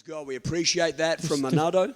God, we appreciate that from Manado.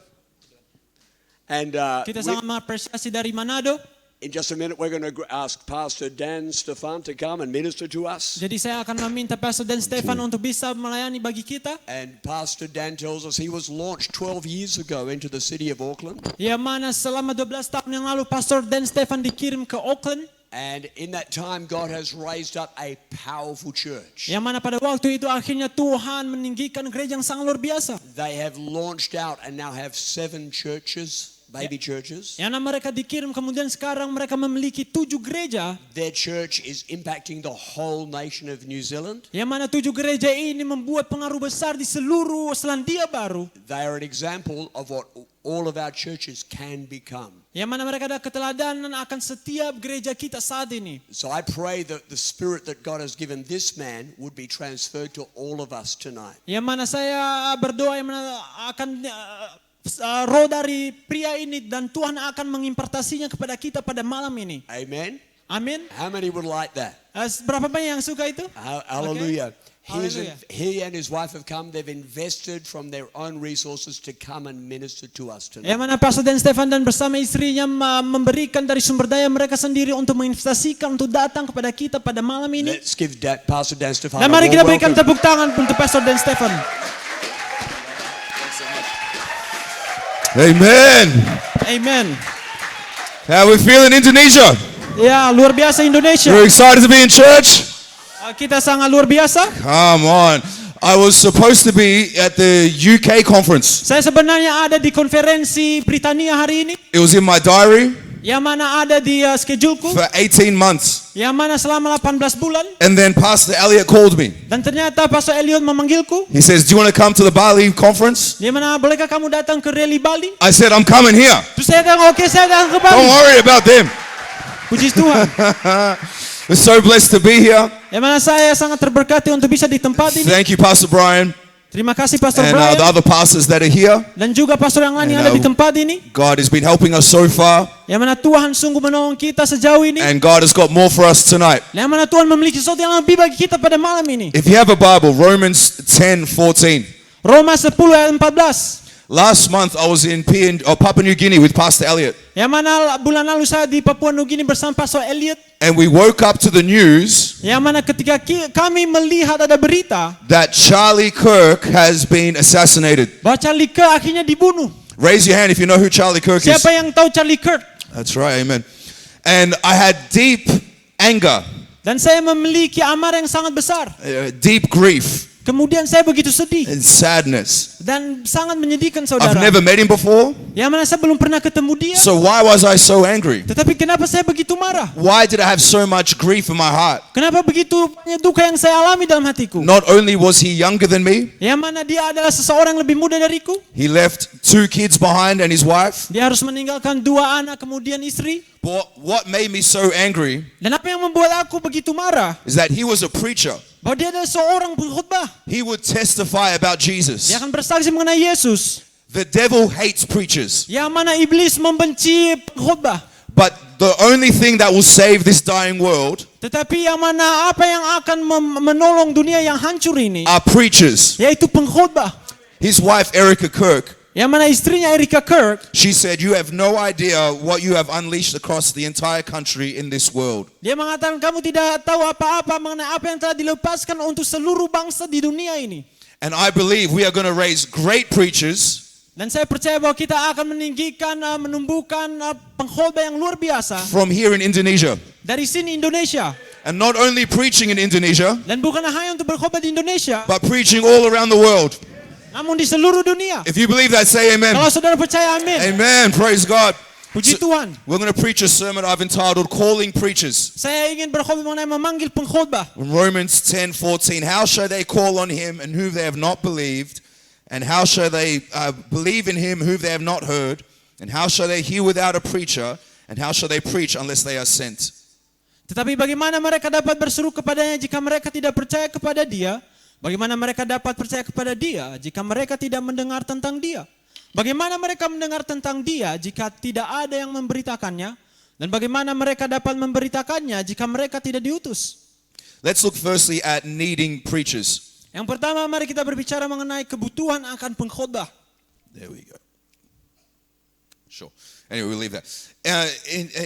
And Kita sangat mengapresiasi dari Manado. in just a minute, we're going to ask Pastor Dan Stefan to come and minister to us. Jadi saya akan meminta Pastor Dan Stefan untuk bisa melayani bagi kita. And Pastor Dan tells us he was launched 12 years ago into the city of Auckland. Ya mana selama 12 tahun yang lalu Pastor Dan Stefan dikirim ke Auckland. And in that time, God has raised up a powerful church. Yang mana pada waktu itu akhirnya Tuhan meninggikan gereja yang sangat luar biasa. They have launched out and now have 7 churches, baby churches. Yang mereka dikirim kemudian sekarang mereka memiliki 7 gereja. Their church is impacting the whole nation of New Zealand. Yang mana 7 gereja ini membuat pengaruh besar di seluruh Selandia Baru. They are an example of what all of our churches can become. Yang mana mereka ada keteladanan akan setiap gereja kita saat ini. So I pray that the spirit that God has given this man would be transferred to all of us tonight. Yang mana saya berdoa yang mana akan roh dari pria ini dan Tuhan akan mengimpartasinya kepada kita pada malam ini. Amen. Amin. How many would like that? Berapa banyak yang suka itu? Hallelujah. Okay. He and his wife have come. They've invested from their own resources to come and minister to us tonight. Yang mana Pastor Dan Stefan dan bersama istrinya memberikan dari sumber daya mereka sendiri untuk menginvestasikan untuk datang kepada kita pada malam ini. Let's give Pastor Dan Stefan Dan a mari warm kita berikan welcome. tepuk tangan untuk Pastor Dan Stefan. Amen. Amen. How we feel in Indonesia? Ya, luar biasa Indonesia. You're excited to be in church? Kita sangat luar biasa. Come on. I was supposed to be at the UK conference. Saya sebenarnya ada di konferensi Britania hari ini. It was in my diary Yang mana ada di scheduleku. for 18 months. Yang mana selama 18 bulan. And then Pastor Elliot called me. Dan ternyata Pastor Elliot memanggilku. He says, do you want to come to the Bali conference? Di mana bolehkah kamu datang ke rally Bali? I said, I'm coming here. Terus saya bilang oke, saya datang ke Bali. Don't worry about them. Puji Tuhan. We're so blessed to be here. Yang mana saya sangat terberkati untuk bisa di tempat ini. Thank you, Pastor Brian, Terima kasih Pastor and Brian. the other pastors that are here. Dan juga pastor yang lain yang ada di tempat ini. God has been helping us so far, Yang mana Tuhan sungguh menolong kita sejauh ini. and God has got more for us tonight. Yang mana Tuhan memiliki sesuatu yang lebih bagi kita pada malam ini. If you have a Bible, Romans 10:14. Roma 10 ayat 14. Last month I was in Papua New Guinea with Pastor Elliot, Yang mana bulan lalu saya di Papua Nugini bersama Pastor Elliot. and we woke up to the news Yang mana ketika kami melihat ada berita that Charlie Kirk has been assassinated. bahwa Charlie Kirk akhirnya dibunuh. Raise your hand if you know who Charlie Kirk is. Siapa yang tahu Charlie Kirk? That's right, amen. And I had deep anger, Dan saya memiliki amarah yang sangat besar. deep grief Kemudian saya begitu sedih and sadness. dan sangat menyedihkan I've saudara. never met him before, Yang mana saya belum pernah ketemu dia. so why was I so angry? Tetapi kenapa saya begitu marah? Why did I have so much grief in my heart? Kenapa begitu banyak duka yang saya alami dalam hatiku? Not only was he younger than me, Yang mana dia adalah seseorang yang lebih muda dariku. he left 2 kids behind and his wife. Dia harus meninggalkan 2 anak kemudian istri. But what made me so angry Dan apa yang membuat aku begitu marah? is that he was a preacher. Bahwa dia adalah seorang pengkhotbah. He would testify about Jesus. Dia akan bersaksi mengenai Yesus. The devil hates preachers, Yang mana iblis membenci pengkhotbah. but the only thing that will save this dying world Tetapi yang mana apa yang akan menolong dunia yang hancur ini? are preachers. Yaitu pengkhotbah. His wife, Erica Kirk, Yang mana istrinya Erika Kirk. she said, you have no idea what you have unleashed across the entire country in this world. Dia mengatakan kamu tidak tahu apa-apa mengenai apa yang telah dilepaskan untuk seluruh bangsa di dunia ini. And I believe we are going to raise great preachers Dan saya percaya bahwa kita akan meninggikan, menumbuhkan pengkhotbah yang luar biasa from here in Indonesia. dari sini Indonesia. And not only preaching in Indonesia, Dan bukan hanya untuk berkhotbah di Indonesia, but preaching all around the world. namun di seluruh dunia. If you believe that, say amen. Kalau saudara percaya, amin. Amen. Praise God. Puji Tuhan. We're going to preach a sermon I've entitled Calling Preachers. Saya ingin berkhotbah mengenai memanggil pengkhotbah. Romans 10:14. How shall they call on him and whom they have not believed? And how shall they believe in him whom they have not heard? And how shall they hear without a preacher? And how shall they preach unless they are sent? Tetapi bagaimana mereka dapat berseru kepadanya jika mereka tidak percaya kepada dia? Bagaimana mereka dapat percaya kepada dia jika mereka tidak mendengar tentang dia? Bagaimana mereka mendengar tentang dia jika tidak ada yang memberitakannya? Dan bagaimana mereka dapat memberitakannya jika mereka tidak diutus? Let's look firstly at needing preachers. Yang pertama, mari kita berbicara mengenai kebutuhan akan pengkhotbah. There we go. Sure. Anyway, we'll leave that.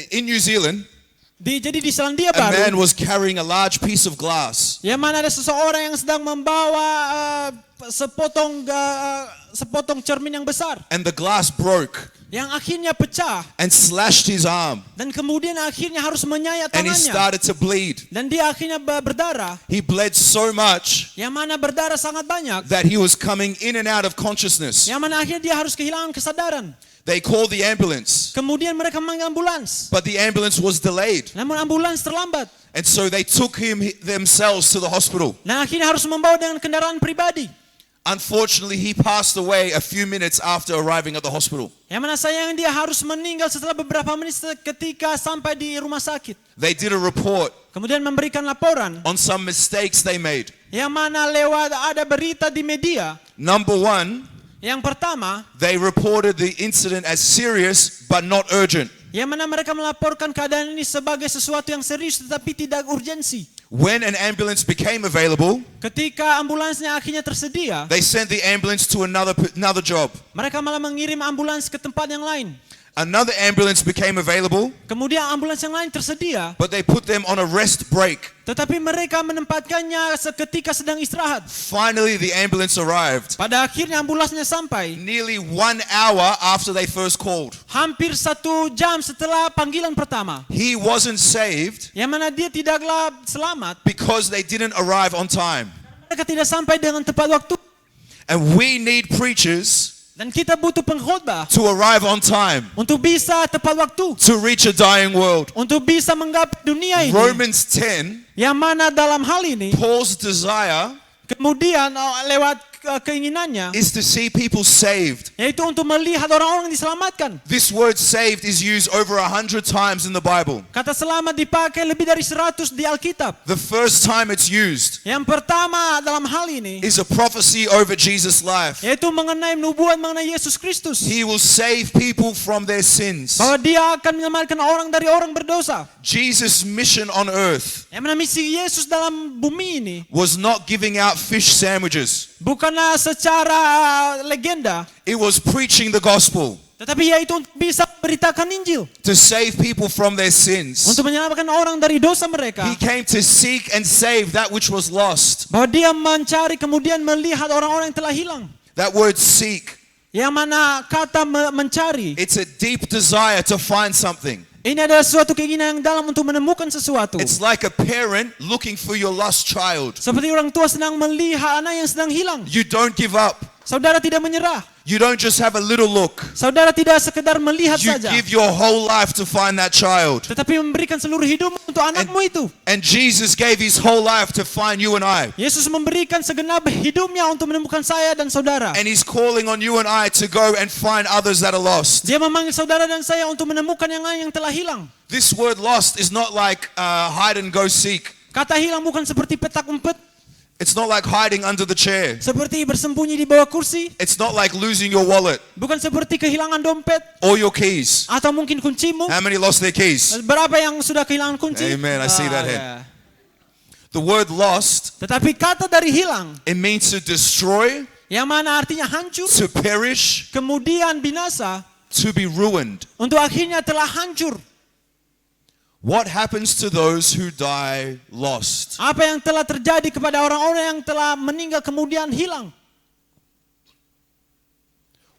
In New Zealand, Jadi di Selandia a man Baru, was carrying a large piece of glass. yang mana ada seseorang yang sedang membawa sepotong cermin yang besar, And the glass broke yang akhirnya pecah, and slashed his arm. dan kemudian akhirnya harus menyayat And he tangannya, started to bleed. dan dia akhirnya berdarah, He bled so much yang mana berdarah sangat banyak, that he was coming in and out of consciousness. yang mana akhirnya dia harus kehilangan kesadaran. They called the ambulance, Kemudian mereka memanggil ambulans, but the ambulance was delayed. namun ambulans terlambat, And so they took him themselves to the hospital. dan akhirnya harus membawa dengan kendaraan pribadi. Unfortunately, he passed away a few minutes after arriving at the hospital. Yang mana sayang dia harus meninggal setelah beberapa menit ketika sampai di rumah sakit. They did a report Kemudian memberikan laporan on some mistakes they made. yang mana lewat ada berita di media. Number one, Yang pertama, they reported the incident as serious but not urgent. yang mana mereka melaporkan keadaan ini sebagai sesuatu yang serius tetapi tidak urgensi. When an ambulance became available, Ketika ambulansnya akhirnya tersedia, they sent the ambulance to another job. mereka malah mengirim ambulans ke tempat yang lain. Another ambulance became available, Kemudian ambulans yang lain tersedia, but they put them on a rest break. tetapi mereka menempatkannya seketika sedang istirahat. Finally, the ambulance arrived. Pada akhirnya ambulansnya sampai Nearly 1 hour after they first called. hampir 1 jam setelah panggilan pertama, He wasn't saved yang mana dia tidaklah selamat. because they didn't arrive on time. Mereka tidak sampai dengan tepat waktu. And we need preachers Dan kita butuh pengkhotbah to arrive on time untuk bisa tepat waktu, to reach a dying world. untuk bisa menggapai dunia ini. Romans 10, Yang mana dalam hal ini, Paul's desire kemudian lewat keinginannya, is to see people saved. yaitu untuk melihat orang-orang diselamatkan. This word saved is used over 100 times in the Bible. Kata selamat dipakai lebih dari 100 di Alkitab. The first time it's used Yang pertama dalam hal ini, is a prophecy over Jesus' life. yaitu mengenai nubuat mengenai Yesus Kristus. He will save people from their sins. Bahwa dia akan menyelamatkan orang dari orang berdosa. Jesus' mission on earth Yang mana misi Yesus dalam bumi ini was not giving out fish sandwiches. bukanlah secara legenda, It was preaching the gospel tetapi yaitu untuk bisa beritakan Injil, to save people from their sins. untuk menyelamatkan orang dari dosa mereka. He came to seek and save that which was lost. Bahwa dia mencari kemudian melihat orang-orang yang telah hilang. That word seek, Yang mana kata mencari, it's a deep desire to find something. ini adalah suatu keinginan yang dalam untuk menemukan sesuatu. It's like a parent looking for your lost child. Seperti orang tua sedang melihat anak yang sedang hilang. You don't give up. Saudara tidak menyerah. You don't just have a little look. Saudara tidak sekedar melihat You saja, give your whole life to find that child. tetapi memberikan seluruh hidup untuk anakmu itu. And Jesus gave his whole life to find you and I. Yesus memberikan segenap hidupnya untuk menemukan saya dan saudara. And he's calling on you and I to go and find others that are lost. Dia memanggil saudara dan saya untuk menemukan yang lain yang telah hilang. This word lost is not like hide and go seek. Kata hilang bukan seperti petak umpet, It's not like hiding under the chair. seperti bersembunyi di bawah kursi, It's not like losing your wallet bukan seperti kehilangan dompet or your keys. atau mungkin kuncimu. How many lost their keys? Berapa yang sudah kehilangan kunci? Amen, I see that hand. Ya. The word lost, Tetapi kata dari hilang, it means to destroy, yang mana artinya hancur, to perish, kemudian binasa, to be ruined. untuk akhirnya telah hancur. What happens to those who die lost? Apa yang telah terjadi kepada orang-orang yang telah meninggal kemudian hilang?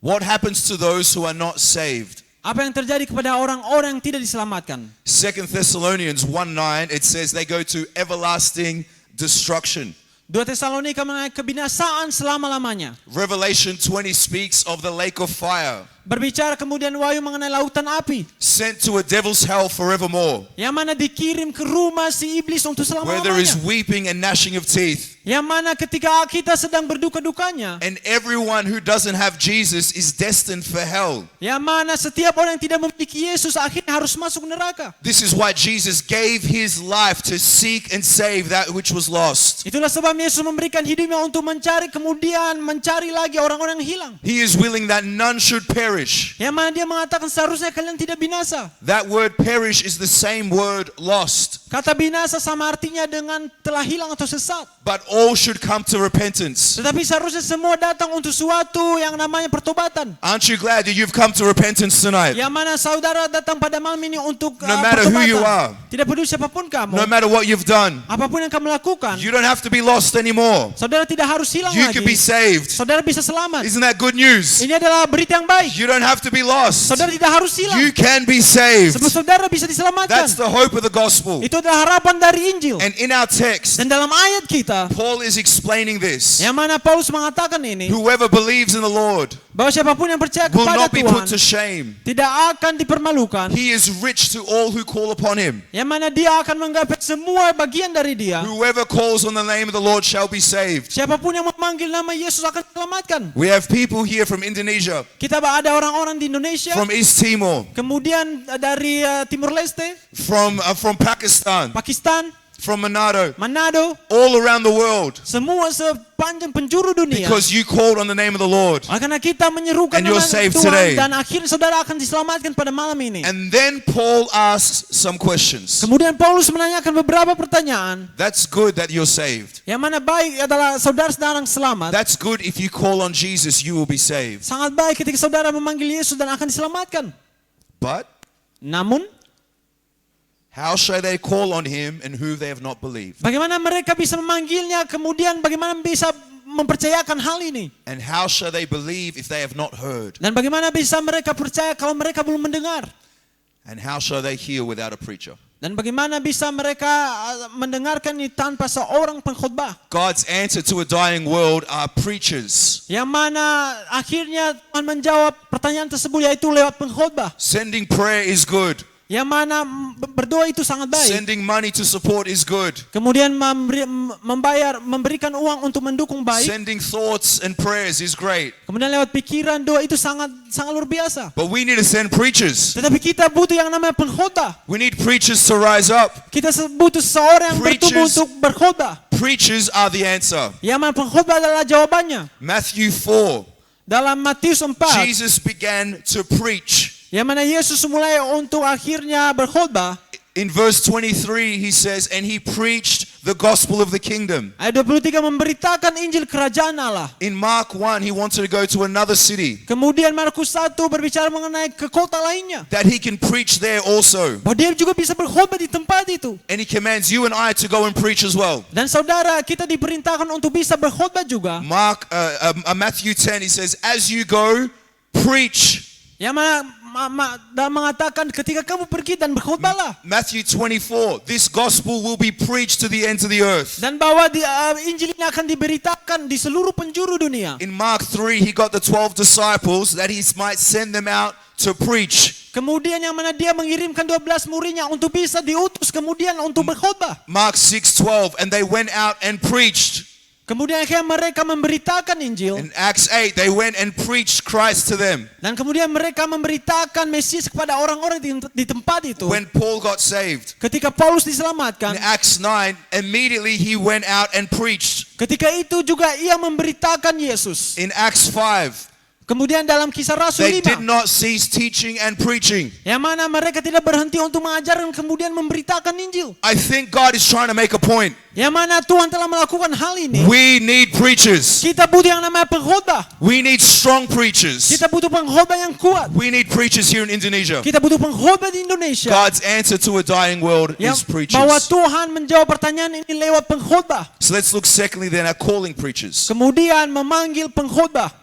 What happens to those who are not saved? Apa yang terjadi kepada orang-orang yang tidak diselamatkan? 2 Thessalonians 1:9, it says they go to everlasting destruction. 2 Tesalonika mengenai kebinasaan selama-lamanya. Revelation 20 speaks of the lake of fire, Berbicara kemudian Wahyu mengenai lautan api, sent to a devil's hell forevermore, yang mana dikirim ke rumah si iblis untuk where there is selama-lamanya. weeping and gnashing of teeth. Yang mana ketika kita sedang berduka-dukanya, And everyone who doesn't have Jesus is destined for hell. yang mana setiap orang yang tidak memiliki Yesus akhirnya harus masuk neraka. This is why Jesus gave his life to seek and save that which was lost. Itulah sebab Yesus memberikan hidupnya untuk mencari kemudian mencari lagi orang-orang yang hilang. He is willing that none should perish, perish. Yang mana dia mengatakan seharusnya kalian tidak binasa. That word perish is the same word lost. Kata binasa sama artinya dengan telah hilang atau sesat. But all should come to repentance. Tetapi seharusnya semua datang untuk suatu yang namanya pertobatan. Aren't you glad that you've come to repentance tonight? Yang mana saudara datang pada malam ini untuk No matter who you are. Tidak peduli siapapun kamu. No matter what you've done, Apapun yang kamu lakukan. you don't have to be lost anymore. Saudara tidak harus hilang You lagi. can be saved. Saudara bisa selamat. Isn't that good news? Ini adalah berita yang baik. You don't have to be lost. Saudara tidak harus hilang. You can be saved. Sebab saudara bisa diselamatkan. That's the hope of the gospel. Itu adalah harapan dari Injil. And in our text, Dan dalam ayat kita, Paul is explaining this. yang mana Paulus mengatakan ini, Whoever believes in the Lord bahwa siapapun yang percaya will kepada not be put Tuhan to shame. tidak akan dipermalukan. He is rich to all who call upon him. Yang mana dia akan menggapai semua bagian dari dia. Whoever calls on the name of the Lord shall be saved. Siapapun yang memanggil nama Yesus akan diselamatkan. We have people here from Indonesia, Kita ada orang-orang di Indonesia, from East Timor, kemudian dari Timur Leste, from Pakistan, Pakistan, from Manado, Manado, all around the world, semua sepanjang penjuru dunia. because you called on the name of the Lord. Karena kita menyerukan And you're nama saved Tuhan today. dan akhirnya saudara akan diselamatkan pada malam ini. And then Paul asks some questions. Kemudian Paulus menanyakan beberapa pertanyaan. That's good that you're saved. Yang mana baik adalah saudara sedang selamat. That's good if you call on Jesus, you will be saved. Sangat baik ketika saudara memanggil Yesus dan akan diselamatkan. But Namun, how shall they call on him in whom they have not believed? bagaimana mereka bisa memanggilnya, kemudian bagaimana bisa mempercayakan hal ini? And how shall they believe if they have not heard? Dan bagaimana bisa mereka percaya kalau mereka belum mendengar? And how shall they hear without a preacher? Dan bagaimana bisa mereka mendengarkan ini tanpa seorang pengkhotbah? God's answer to a dying world are preachers. Yang mana akhirnya Tuhan menjawab pertanyaan tersebut yaitu lewat pengkhotbah. Sending prayer is good. Yang mana berdoa itu sangat baik. Sending money to support is good. Kemudian memberikan uang untuk mendukung baik. Sending thoughts and prayers is great. Kemudian lewat pikiran doa itu sangat luar biasa. But we need to send preachers. Tetapi kita butuh yang namanya pengkhotbah. We need preachers to rise up. Kita butuh seorang yang bertumbuh Preachers. untuk berkhotbah. Preachers are the answer. Yang mana pengkhotbah adalah jawabannya. Matthew 4. Dalam Matius 4, Jesus began to preach. yang mana Yesus mulai untuk akhirnya berkhotbah. In verse 23 he says, and he preached the gospel of the kingdom. Ayat 23 memberitakan Injil kerajaan Allah. In Mark 1 he wanted to go to another city, Kemudian Markus 1 berbicara mengenai ke kota lainnya. that he can preach there also. Bahwa dia juga bisa berkhotbah di tempat itu. And he commands you and I to go and preach as well. Dan saudara, kita diperintahkan untuk bisa berkhotbah juga. Matthew 10 he says, as you go, preach. Yang mana dan mengatakan ketika kamu pergi dan berkhotbahlah. Matthew 24, this gospel will be preached to the ends of the earth. Dan bahwa Injil ini akan diberitakan di seluruh penjuru dunia. In Mark 3 he got the 12 disciples that he might send them out to preach. Kemudian yang mana dia mengirimkan 12 muridnya untuk bisa diutus kemudian untuk berkhotbah. Mark 6:12, and they went out and preached. Kemudian akhirnya mereka memberitakan Injil. In Acts 8 they went and preached Christ to them. Dan kemudian mereka memberitakan Mesias kepada orang-orang di tempat itu. When Paul got saved, Ketika Paulus diselamatkan, in Acts 9 immediately he went out and preached. ketika itu juga ia memberitakan Yesus. In Acts 5 Kemudian dalam Kisah Rasul they did 5, not cease teaching and preaching. yang mana mereka tidak berhenti untuk mengajar dan kemudian memberitakan Injil. I think God is trying to make a point. Yang mana Tuhan telah melakukan hal ini. We need preachers. Kita butuh yang namanya pengkhotbah. We need strong preachers. Kita butuh pengkhotbah yang kuat. We need preachers here in Indonesia. Kita butuh pengkhotbah di Indonesia. God's answer to a dying world is Bahwa preachers. Tuhan menjawab pertanyaan ini lewat pengkhotbah. So let's look secondly then at calling preachers. Kemudian memanggil pengkhotbah.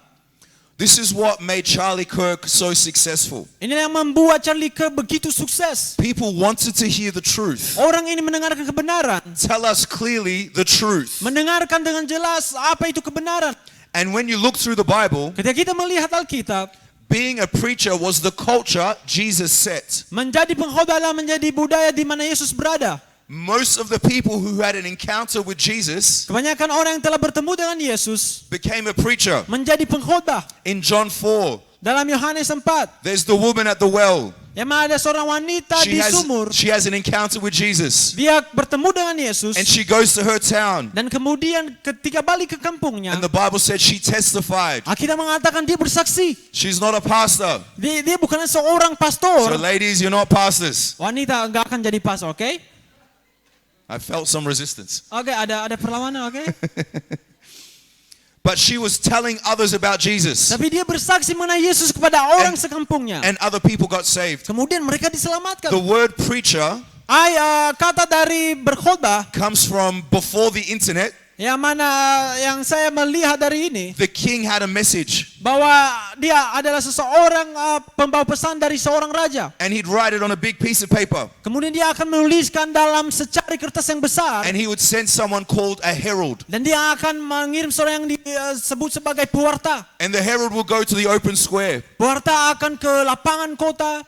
This is what made Charlie Kirk so successful. Inilah yang membuat Charlie Kirk begitu sukses. People wanted to hear the truth. Orang ini mendengarkan kebenaran. Tell us clearly the truth. Mendengarkan dengan jelas apa itu kebenaran. And when you look through the Bible, Ketika kita melihat Alkitab, being a preacher was the culture Jesus set. menjadi pengkhotbah adalah menjadi budaya di mana Yesus berada. Most of the people who had an encounter with Jesus Kebanyakan orang yang telah bertemu dengan Yesus became a preacher. menjadi pengkhotbah. In John 4, Dalam Yohanes 4, there's the woman at the well. Yang mana ada seorang wanita di sumur. She has an encounter with Jesus. Dia bertemu dengan Yesus. And she goes to her town. Dan kemudian ketika balik ke kampungnya. And the Bible said she testified. Alkitab mengatakan dia bersaksi. She's not a pastor. Dia bukan seorang So pastor. ladies, you're not pastors. Wanita enggak akan jadi pastor, oke? I felt some resistance. Oke, ada perlawanan, oke? But she was telling others about Jesus. Tapi dia bersaksi mengenai Yesus kepada orang sekampungnya. And other people got saved. Kemudian mereka diselamatkan. The word preacher Kata dari berkhotbah comes from before the internet. yang mana yang saya melihat dari ini The king had a message. bahwa dia adalah seseorang pembawa pesan dari seorang raja. And he'd write it on a big piece of paper. Kemudian dia akan menuliskan dalam secari kertas yang besar. And he would send someone called a herald. Dan dia akan mengirim seorang yang disebut sebagai pewarta. And the herald will go to the open square. Pewarta akan ke lapangan kota.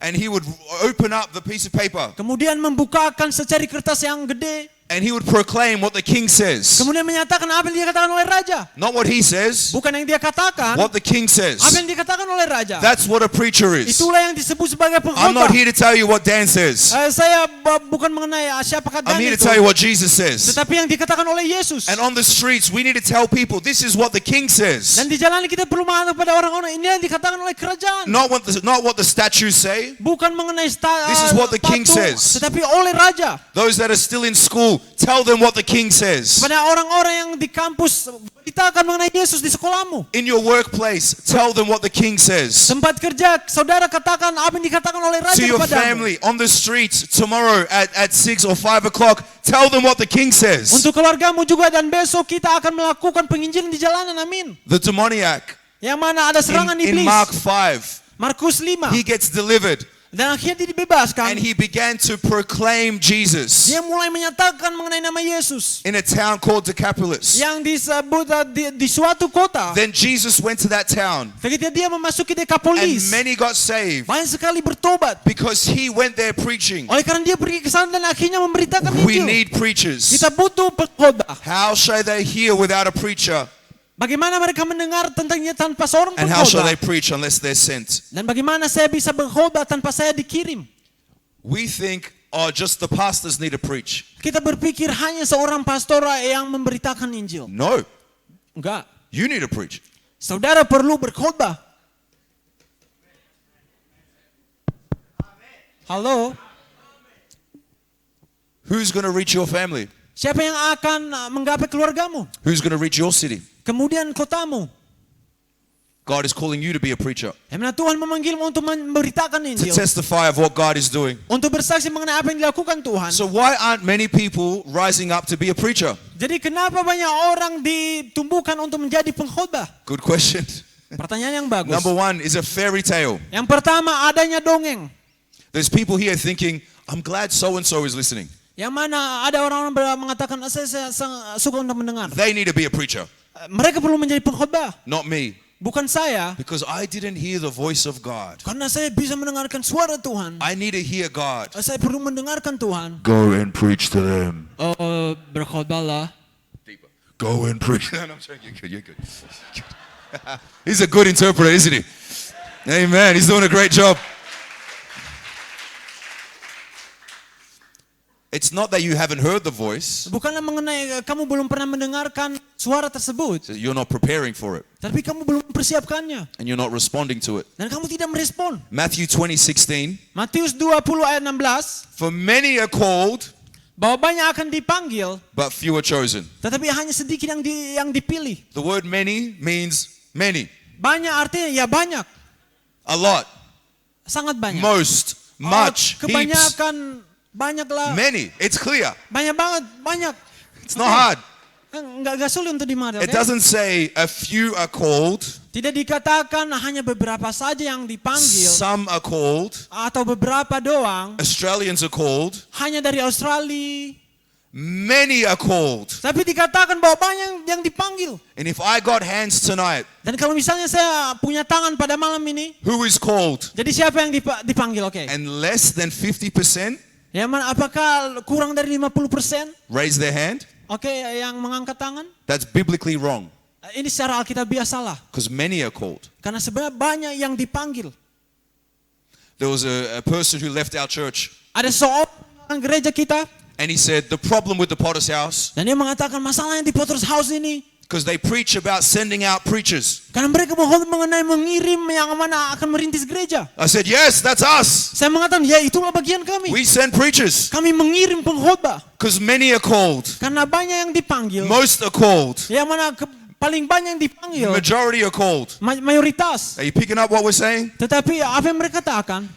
And he would open up the piece of paper. Kemudian membukakan secari kertas yang gede. And he would proclaim what the king says. Kemudian menyatakan apa yang dikatakan oleh raja. Not what he says, Bukan yang dia katakan. what the king says. Apa yang dikatakan oleh raja. That's what a preacher is. Itulah yang disebut sebagai I'm pengkhotbah. not here to tell you what Dan says. Saya bukan mengenai siapakah I'm Dan here to itu. tell you what Jesus says. Tetapi yang dikatakan oleh Yesus. And on the streets, we need to tell people this is what the king says. Dan di jalan kita perlu mengatakan kepada orang-orang ini yang dikatakan oleh kerajaan. Not what the statues say. Bukan mengenai This is what the king patung, says. tetapi oleh raja. Those that are still in school, tell them what the king says. Kepada orang-orang yang di kampus, beritakan mengenai Yesus di sekolahmu. In your workplace, tell them what the king says. Tempat kerja, saudara katakan apa yang dikatakan oleh raja To your kepadamu. family, on the streets, tomorrow at 6 or 5 o'clock, tell them what the king says. Untuk keluargamu juga dan besok kita akan melakukan penginjilan di jalanan, amin. The demoniac, Yang mana ada serangan in iblis. Mark 5, Markus 5. he gets delivered. Dan akhirnya dia dibebaskan. And he began to proclaim Jesus Dia mulai menyatakan mengenai nama Yesus. in a town called Decapolis. Yang disebut di suatu kota. Then Jesus went to that town, Ketika dia memasuki and Dekapolis. many got saved Banyak sekali bertobat. because he went there preaching. Oleh karena dia pergi ke sana dan akhirnya memberitakan We Injil. need preachers. Kita butuh pengkhotbah. How shall they hear without a preacher? Bagaimana mereka mendengar tentangnya tanpa seorang And how shall they pengkhotbah? preach unless they're sent? Dan bagaimana saya bisa berkhotbah tanpa saya dikirim? We think, oh, just the pastors need to preach. Kita berpikir hanya seorang pastor yang memberitakan Injil. No, Enggak. you need to preach. Saudara perlu berkhotbah. Halo, Who's going to reach your family? siapa yang akan menggapai keluargamu? Who's going to reach your city? Kemudian kotamu. God is calling you to be a preacher, Yang mana Tuhan memanggilmu untuk memberitakan to Injil. testify of what God is doing. Untuk bersaksi mengenai apa yang dilakukan Tuhan. So why aren't many people rising up to be a preacher? Jadi kenapa banyak orang ditumbuhkan untuk menjadi pengkhotbah? Good question. Pertanyaan yang bagus. Number one is a fairy tale. Yang pertama adanya dongeng. There's people here thinking, I'm glad so-and-so is listening. Yang mana ada orang-orang mengatakan saya suka untuk mendengar. They need to be a preacher, Mereka perlu menjadi pengkhotbah, not me. bukan saya. Because I didn't hear the voice of God. Karena saya bisa mendengarkan suara Tuhan. I need to hear God. Saya perlu mendengarkan Tuhan. Go and preach to them. Berkhotbahlah. Go and preach. No, I'm joking. You're good. He's a good interpreter, isn't he? Amen. He's doing a great job. It's not that you haven't heard the voice. Bukanlah mengenai kamu belum pernah mendengarkan suara tersebut, So you're not preparing for it. tapi kamu belum mempersiapkannya And you're not responding to it. dan kamu tidak merespon. Matthew 20:16. Matius 20 ayat 16, For many are called, bahwa banyak akan dipanggil, but few are chosen. tetapi hanya sedikit yang dipilih. The word many means many. Banyak artinya ya banyak, A lot. sangat banyak. Most. Much. Heaps. Kebanyakan, banyaklah, Many. It's clear. banyak banget, banyak. It's not hard. Enggak sulit untuk dimengerti. It doesn't say a few are called, Tidak dikatakan hanya beberapa saja yang dipanggil some are called, atau beberapa doang, Australians are called, hanya dari Australia. many are called. Tapi dikatakan bahwa banyak yang dipanggil. And if I got hands tonight, Dan kalau misalnya saya punya tangan pada malam ini, who is called? jadi siapa yang dipanggil? Oke. And less than 50% Ya, apakah kurang dari 50%? raise their hand? Oke, yang mengangkat tangan? That's biblically wrong. Ini secara Alkitabiah salah. Because many are called. Karena sebenarnya banyak yang dipanggil. There was a person who left our church, Ada seorang gereja kita and he said, the problem with the Potter's House, dan dia mengatakan masalahnya di Potter's House ini because they preach about sending out preachers. karena mereka mengenai mengirim yang mana akan merintis gereja. I said, yes, that's us. Saya mengatakan, ya itulah bagian kami. We send preachers, Kami mengirim pengkhotbah because many are called. karena banyak yang dipanggil. Most are called. Yang mana paling banyak yang dipanggil, Majority are called. mayoritas. Are you picking up what we're saying? Tetapi apa yang mereka katakan,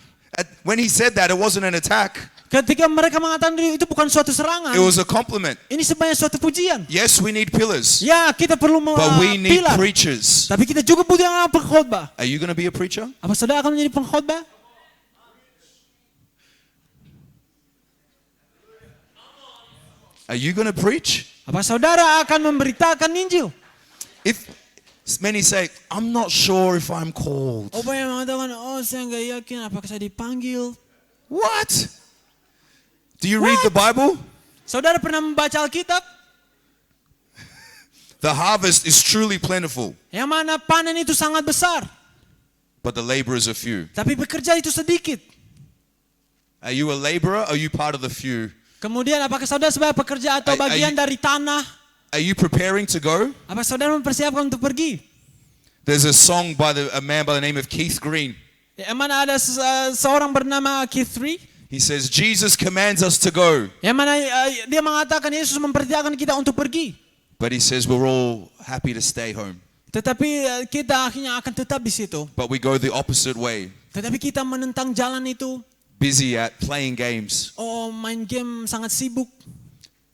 When he said that, it wasn't an attack. ketika mereka mengatakan itu bukan suatu serangan, It was a compliment. ini sebenarnya suatu pujian. Yes, we need pillars, Ya, kita perlu but we need pilar, preachers. tapi kita juga butuh yang pengkhotbah. Are you going to be a preacher? Apa saudara akan menjadi pengkhotbah? Are you going to preach? Apa saudara akan memberitakan Injil? If many say, I'm not sure if I'm called. Oh, banyak yang mengatakan, oh saya nggak yakin apakah saya dipanggil. What? Do you read the Bible? Saudara pernah membaca Alkitab? The harvest is truly plentiful, Yang mana panen itu sangat besar, but the laborers are few. tapi bekerja itu sedikit. Are you a laborer? Or are you part of the few? Kemudian apakah saudara sebagai pekerja atau bagian dari tanah? Are you preparing to go? Apa saudara mempersiapkan untuk pergi? There's a song by a man by the name of Keith Green. Yang mana ada seorang bernama Keith Ree. He says, Jesus commands us to go, Yang mana dia mengatakan Yesus memperintahkan kita untuk pergi. but he says we're all happy to stay home. Tetapi kita akhirnya akan tetap di situ. But we go the opposite way, Tetapi kita menentang jalan itu. busy at playing games, Oh, main game sangat sibuk.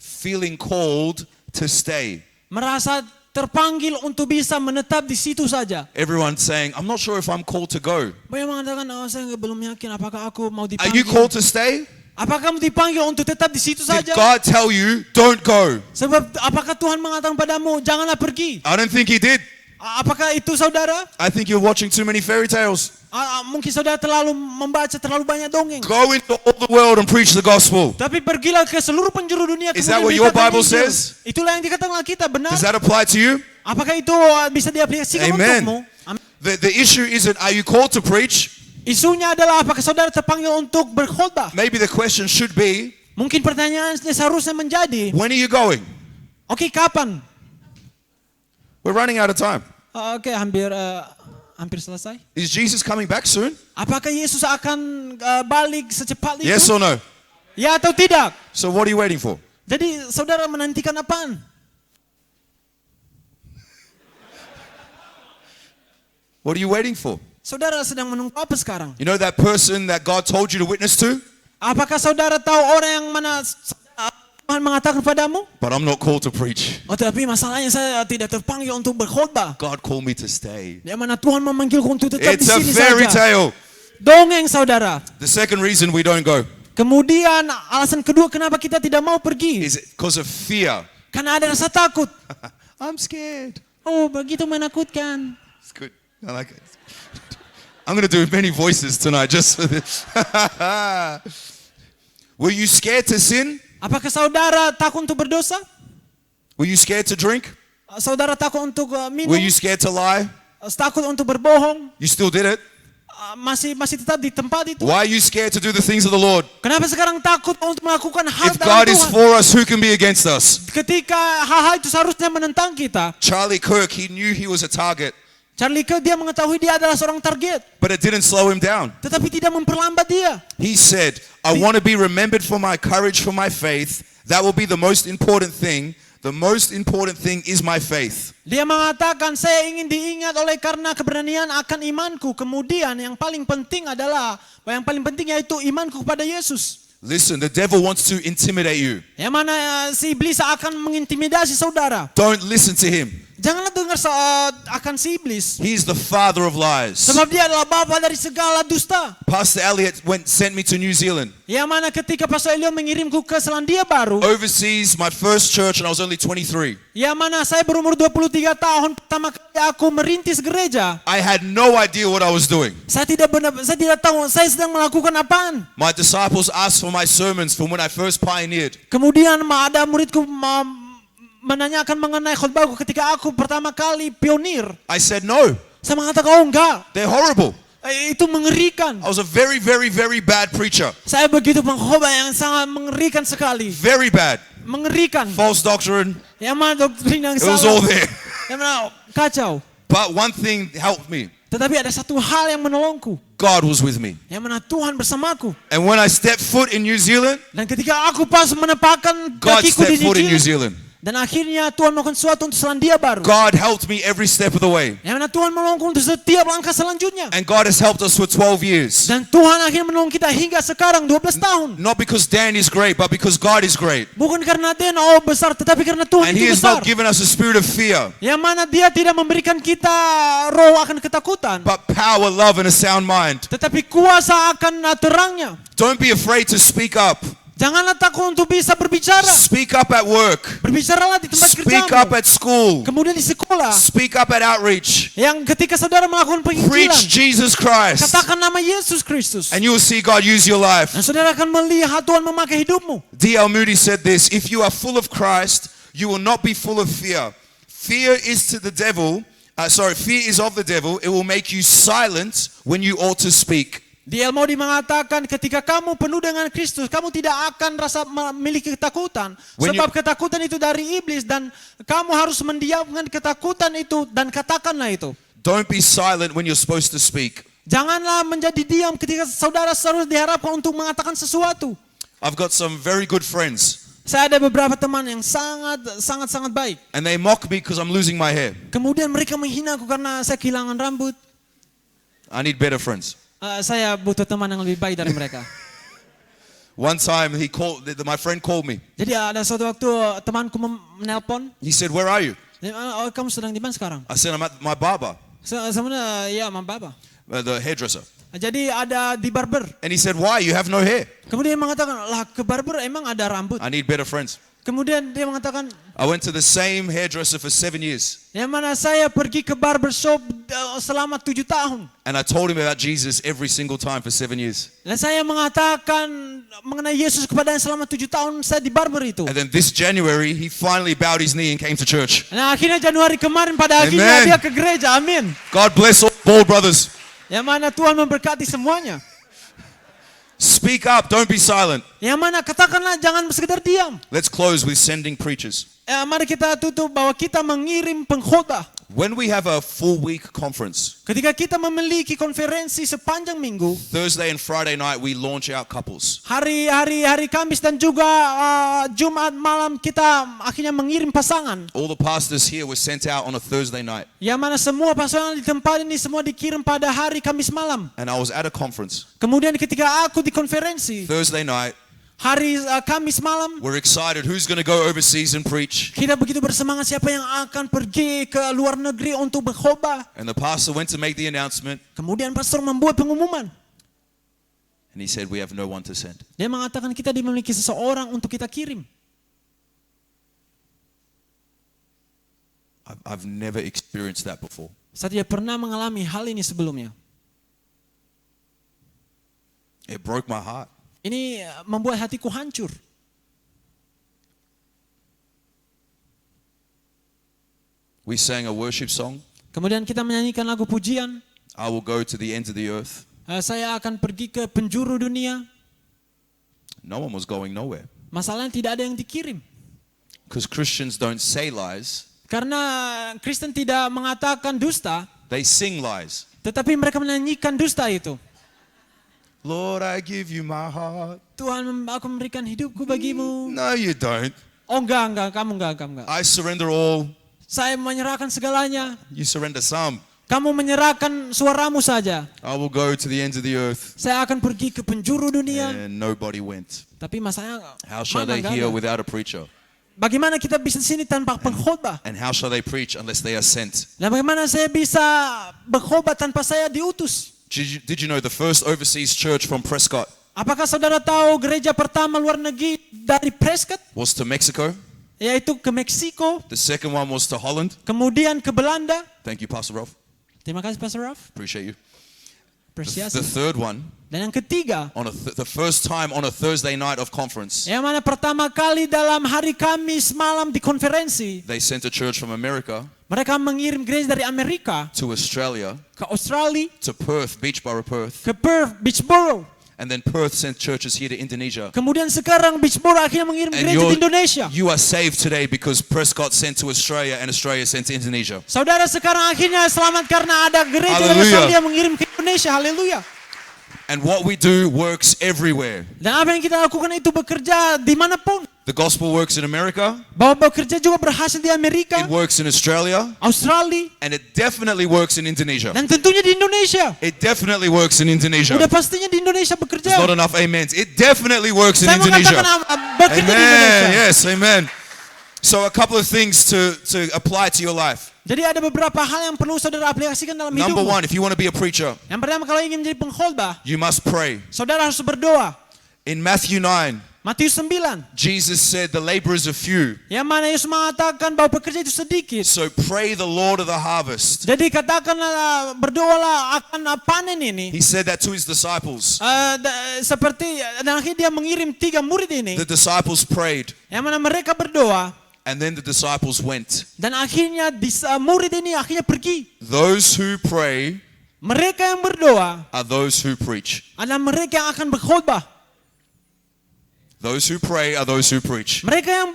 feeling called to stay. Merasa terpanggil untuk bisa menetap di situ saja. Everyone's saying, I'm not sure if I'm called to go. Banyak mengatakan, oh saya belum yakin apakah aku mau Are you dipanggil. called to stay? Apakah kamu dipanggil untuk tetap di situ Did saja? God tell you, don't go? Sebab apakah Tuhan mengatakan padamu, janganlah pergi? I don't think he did. Apakah itu saudara? I think you're watching too many fairy tales. Mungkin saudara terlalu membaca terlalu banyak dongeng. Go into all the world and preach the gospel. Tapi pergilah ke seluruh penjuru dunia. Is that kemudian what your beritakan Bible Injil. says? Itulah yang dikatakan Alkitab, benar? Does that apply to you? Apakah itu bisa diaplikasikan Amen. untukmu? Amin. The issue isn't, are you called to preach? Isunya adalah apakah saudara terpanggil untuk berkhotbah? Maybe the question should be, Mungkin pertanyaannya seharusnya menjadi, when are you going? oke, kapan? We're running out of time. Oke, hampir selesai. Is Jesus coming back soon? Apakah Yesus akan balik secepat itu? Yes or no? Ya atau tidak? So what are you waiting for? Jadi saudara menantikan apaan? What are you waiting for? Saudara sedang menunggu apa sekarang? You know that person that God told you to witness to? Apakah saudara tahu orang yang mana Tuhan mengatakan padamu? But I'm not called to preach. Oh, tapi masalahnya saya tidak terpanggil untuk berkhotbah. God called me to stay. Di mana Tuhan memanggilku untuk tetap di It's a sini fairy saja. tale. Dongeng saudara. The second reason we don't go Kemudian alasan kedua kenapa kita tidak mau pergi? is because of fear. Karena ada rasa takut. I'm scared. Oh, begitu menakutkan. It's good. I like it. I'm going to do many voices tonight just for this. Were you scared to sin? Apakah saudara takut untuk berdosa? Were you scared to drink? Saudara takut untuk minum? Were you scared to lie? Takut untuk berbohong? You still did it. Masih tetap di tempat itu? Why are you scared to do the things of the Lord? Kenapa sekarang takut untuk melakukan hal If dalam God is Tuhan? for us, who can be against us? Ketika hal-hal itu seharusnya menentang kita. Charlie Kirk, he knew he was a target, Charlie Kirk, dia mengetahui dia adalah seorang target, but it didn't slow him down. tetapi tidak memperlambat dia. He said, I want to be remembered for my courage, for my faith. That will be the most important thing. The most important thing is my faith. Dia mengatakan, saya ingin diingat oleh karena keberanian akan imanku. Kemudian yang paling penting yaitu imanku kepada Yesus. Listen, the devil wants to intimidate you. Yang mana si iblis akan mengintimidasi saudara. Don't listen to him. Janganlah dengar akan si iblis. He's the father of lies. Sebab dia adalah bapa dari segala dusta. Pastor Elliot sent me to New Zealand. Yang mana ketika Pastor Elio mengirimku ke Selandia Baru. Overseas, my first church, and I was only 23. Yang mana saya berumur 23 tahun, pertama kali aku merintis gereja. I had no idea what I was doing. Saya tidak tahu saya sedang melakukan apaan. My disciples asked for my sermons from when I first pioneered. Kemudian ada muridku menanyakan mengenai khotbahku ketika aku pertama kali pionir. I said no. Saya mengatakan, oh enggak. They're horrible. Itu mengerikan. I was a very, very, very bad preacher. Saya begitu pengkhotbah yang sangat mengerikan sekali. Very bad. Mengerikan. False doctrine. Yang mana doktrin yang It was all salah. there. Yang mana kacau. But one thing helped me. Tetapi ada satu hal yang menolongku. God was with me. Yang mana Tuhan bersamaku. And when I stepped foot in New Zealand, Dan ketika aku pas menepakkan God kakiku di stepped foot in New New Zealand. Zealand. Dan akhirnya Tuhan melakukan sesuatu untuk Selandia Baru. God helped me every step of the way. Yang mana Tuhan menolongku untuk setiap langkah selanjutnya. And God has helped us for 12 years. Dan Tuhan akhirnya menolong kita hingga sekarang 12 tahun. Not because Dan is great, but because God is great. Bukan karena dia besar, tetapi karena Tuhan And He itu has besar. not given us a spirit of fear, Yang mana dia tidak memberikan kita roh akan ketakutan. but power, love, and a sound mind. Tetapi kuasa akan terangnya. Don't be afraid to speak up. Janganlah takut untuk bisa berbicara. Speak up at work. Berbicaralah di tempat Speak up kerjamu. at school. Kemudian di sekolah. Speak up at outreach. Yang ketika saudara melakukan Preach penginjilan. Jesus Christ. Katakan nama Yesus Kristus. And you will see God use your life. Dan saudara akan melihat Tuhan memakai hidupmu. D.L. Moody said this: if you are full of Christ, you will not be full of fear. Fear is to the devil. Fear is of the devil. It will make you silent when you ought to speak. D.L. Moody mengatakan ketika kamu penuh dengan Kristus, kamu tidak akan rasa memiliki ketakutan. Sebab ketakutan itu dari iblis dan kamu harus mendiamkan ketakutan itu dan katakanlah itu. Don't be silent when you're supposed to speak. Janganlah menjadi diam ketika saudara harus diharapkan untuk mengatakan sesuatu. I've got some very good friends, Saya ada beberapa teman yang sangat baik. and they mock me because I'm losing my hair. Kemudian mereka menghina aku karena saya kehilangan rambut. I need better friends. Saya butuh teman yang lebih baik dari mereka. One time my friend called me. Jadi ada suatu waktu temanku menelpon. He said, "Where are you?" Oh, kamu sedang di mana sekarang? I said, "I'm at my barber, Sebenarnya ya Baba. The hairdresser." Jadi ada di barber. And he said, "Why? You have no hair." Kemudian dia mengatakan, lah ke barber emang ada rambut. I need better friends. Kemudian dia mengatakan, I went to the same hairdresser for 7 years. yang mana saya pergi ke barber shop selama 7 tahun. And I told him about Jesus every single time for 7 years. Dan saya mengatakan mengenai Yesus kepadanya selama 7 tahun saya di barber itu. And then this January, he finally bowed his knee and came to church. Nah akhirnya Januari kemarin pada akhirnya Amen. dia ke gereja, amin. God bless all bald brothers. Yang mana Tuhan memberkati semuanya. Speak up, don't be silent. Yang mana katakanlah jangan sekedar diam. Let's close with sending preachers. Mari kita tutup bahwa kita mengirim pengkhotbah. When we have a full week conference, Ketika kita memiliki konferensi sepanjang minggu, Thursday and Friday night, we launch out couples. hari Kamis dan juga Jumat malam kita akhirnya mengirim pasangan. All the pastors here were sent out on a Thursday night. Yang mana semua pasangan di tempat ini semua dikirim pada hari Kamis malam. And I was at a conference Kemudian ketika aku di konferensi Thursday night. hari Kamis malam, We're excited. Who's going to go overseas and preach? kita begitu bersemangat siapa yang akan pergi ke luar negeri untuk berkhotbah. And the pastor went to make the announcement. Kemudian pastor membuat pengumuman. And he said, "We have no one to send." Dia mengatakan kita dimiliki seseorang untuk kita kirim. I've never experienced that before. Saya tidak pernah mengalami hal ini sebelumnya. It broke my heart. Ini membuat hatiku hancur. We sang a worship song. Kemudian kita menyanyikan lagu pujian. I will go to the ends of the earth. Saya akan pergi ke penjuru dunia. No one was going nowhere. Masalahnya tidak ada yang dikirim. Because Christians don't say lies. Karena Kristen tidak mengatakan dusta, They sing lies. tetapi mereka menyanyikan dusta itu. Lord, I give you my heart. Tuhan, aku memberikan hidupku bagimu. No, you don't. Oh enggak, kamu enggak. I surrender all. Saya menyerahkan segalanya. You surrender some. Kamu menyerahkan suaramu saja. I will go to the ends of the earth. Saya akan pergi ke penjuru dunia. And nobody went. Tapi masalahnya, How shall mana they enggak hear ada. without a preacher? Bagaimana kita bisa di sini tanpa pengkhotbah? And how shall they preach unless they are sent? Dan bagaimana saya bisa berkhotbah tanpa saya diutus? Did you know the first overseas church from Prescott Apakah saudara tahu gereja pertama luar negeri dari Prescott? was to Mexico? Yaitu ke Meksiko, The second one was to Holland. kemudian ke Belanda. Thank you, Pastor Rolf. Terima kasih Pastor Ralph. Appreciate you. Apresiasi. The third one Dan yang ketiga, on the first time on a Thursday night of conference, yang mana pertama kali dalam hari Kamis malam di konferensi, they sent a church from America mereka mengirim gereja dari Amerika to Australia, ke Australia, to Perth, Beachborough, Perth. ke Perth, Beachborough. And then Perth sent churches here to Indonesia. Kemudian sekarang Beachborough akhirnya mengirim And gereja di Indonesia. you are saved today because Prescott sent to Australia and Australia sent to Indonesia. Saudara sekarang akhirnya selamat karena ada gereja dari Haleluya. Australia mengirim ke Indonesia. Haleluya. And what we do works everywhere. Dan apa yang kita lakukan itu bekerja dimanapun. The gospel works in America, Bahwa bekerja juga berhasil di Amerika, it works in Australia, Australia, and it definitely works in Indonesia. dan tentunya di Indonesia. It definitely works in Indonesia. Udah pastinya di Indonesia bekerja. There's not enough amens. It definitely works in Saya Indonesia. mengatakan bekerja di Amen. Indonesia. Yes, amen. So a couple of things to apply to your life. Jadi ada beberapa hal yang perlu saudara aplikasikan dalam Number hidupmu. one, if you want to be a preacher, Yang pertama, kalau ingin menjadi pengkhotbah, you must pray. saudara harus berdoa. In Matthew 9, Matius 9, Jesus said the laborers are few. yang mana Yesus mengatakan bahwa pekerja itu sedikit. So pray the Lord of the harvest. Jadi katakanlah, berdoalah akan panen ini. He said that to his disciples. Seperti dan akhirnya dia mengirim 3 murid ini, The disciples prayed, yang mana mereka berdoa, and then the disciples went. dan akhirnya murid ini akhirnya pergi. Those who pray Mereka yang berdoa are those who preach. adalah mereka yang akan berkhotbah. Those who pray are those who preach. Mereka yang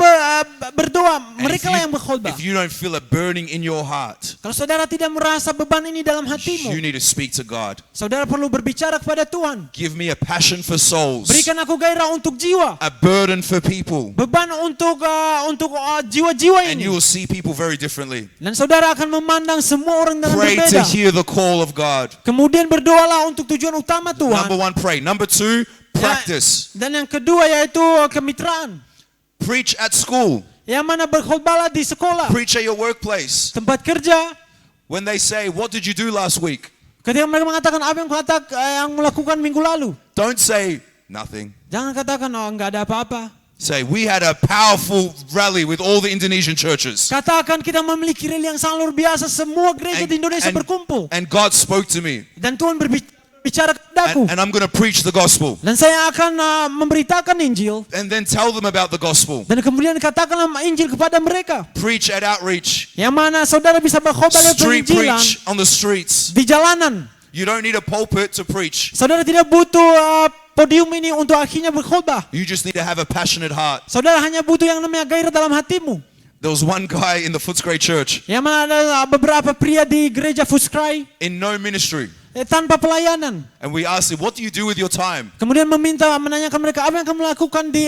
berdoa, And mereka lah yang berkhotbah. if you don't feel a burning in your heart, Kalau saudara tidak merasa beban ini dalam hatimu, you need to speak to God. saudara perlu berbicara kepada Tuhan. Give me a passion for souls, Berikan aku gairah untuk jiwa, a burden for people, beban untuk jiwa-jiwa and ini. you will see people very differently. Dan saudara akan memandang semua orang dengan Pray to berbeda. hear the call of God. Kemudian berdoalah untuk tujuan utama Tuhan. Number one, pray. Number two, practice. Dan yang kedua yaitu kemitraan. Preach at school. Yang mana berkhotbahlah di sekolah, Preach at your workplace. tempat kerja. When they say, "What did you do last week?" Ketika mereka mengatakan apa yang melakukan minggu lalu, Don't say nothing. jangan katakan oh enggak ada apa-apa. Say, "We had a powerful rally with all the Indonesian churches. Katakan kita memiliki rally yang sangat luar biasa, semua gereja di Indonesia berkumpul. and God spoke to me, Dan Tuhan berbicara kepadaku. and I'm going to preach the gospel." Dan saya akan memberitakan Injil. And then tell them about the gospel. Dan kemudian katakanlah Injil kepada mereka. Preach at outreach. Yang mana saudara bisa berkhotbah lewat Street penginjilan preach on the streets. di jalanan. You don't need a pulpit to preach. Saudara tidak butuh podium ini untuk akhirnya berkhotbah. You just need to have a passionate heart. Saudara hanya butuh yang namanya gairah dalam hatimu. There was one guy in the Footscray church Yang mana ada beberapa pria di gereja Footscray in no ministry. Tanpa pelayanan. And we asked him, "What do you do with your time?" Kemudian menanyakan mereka apa yang kamu lakukan di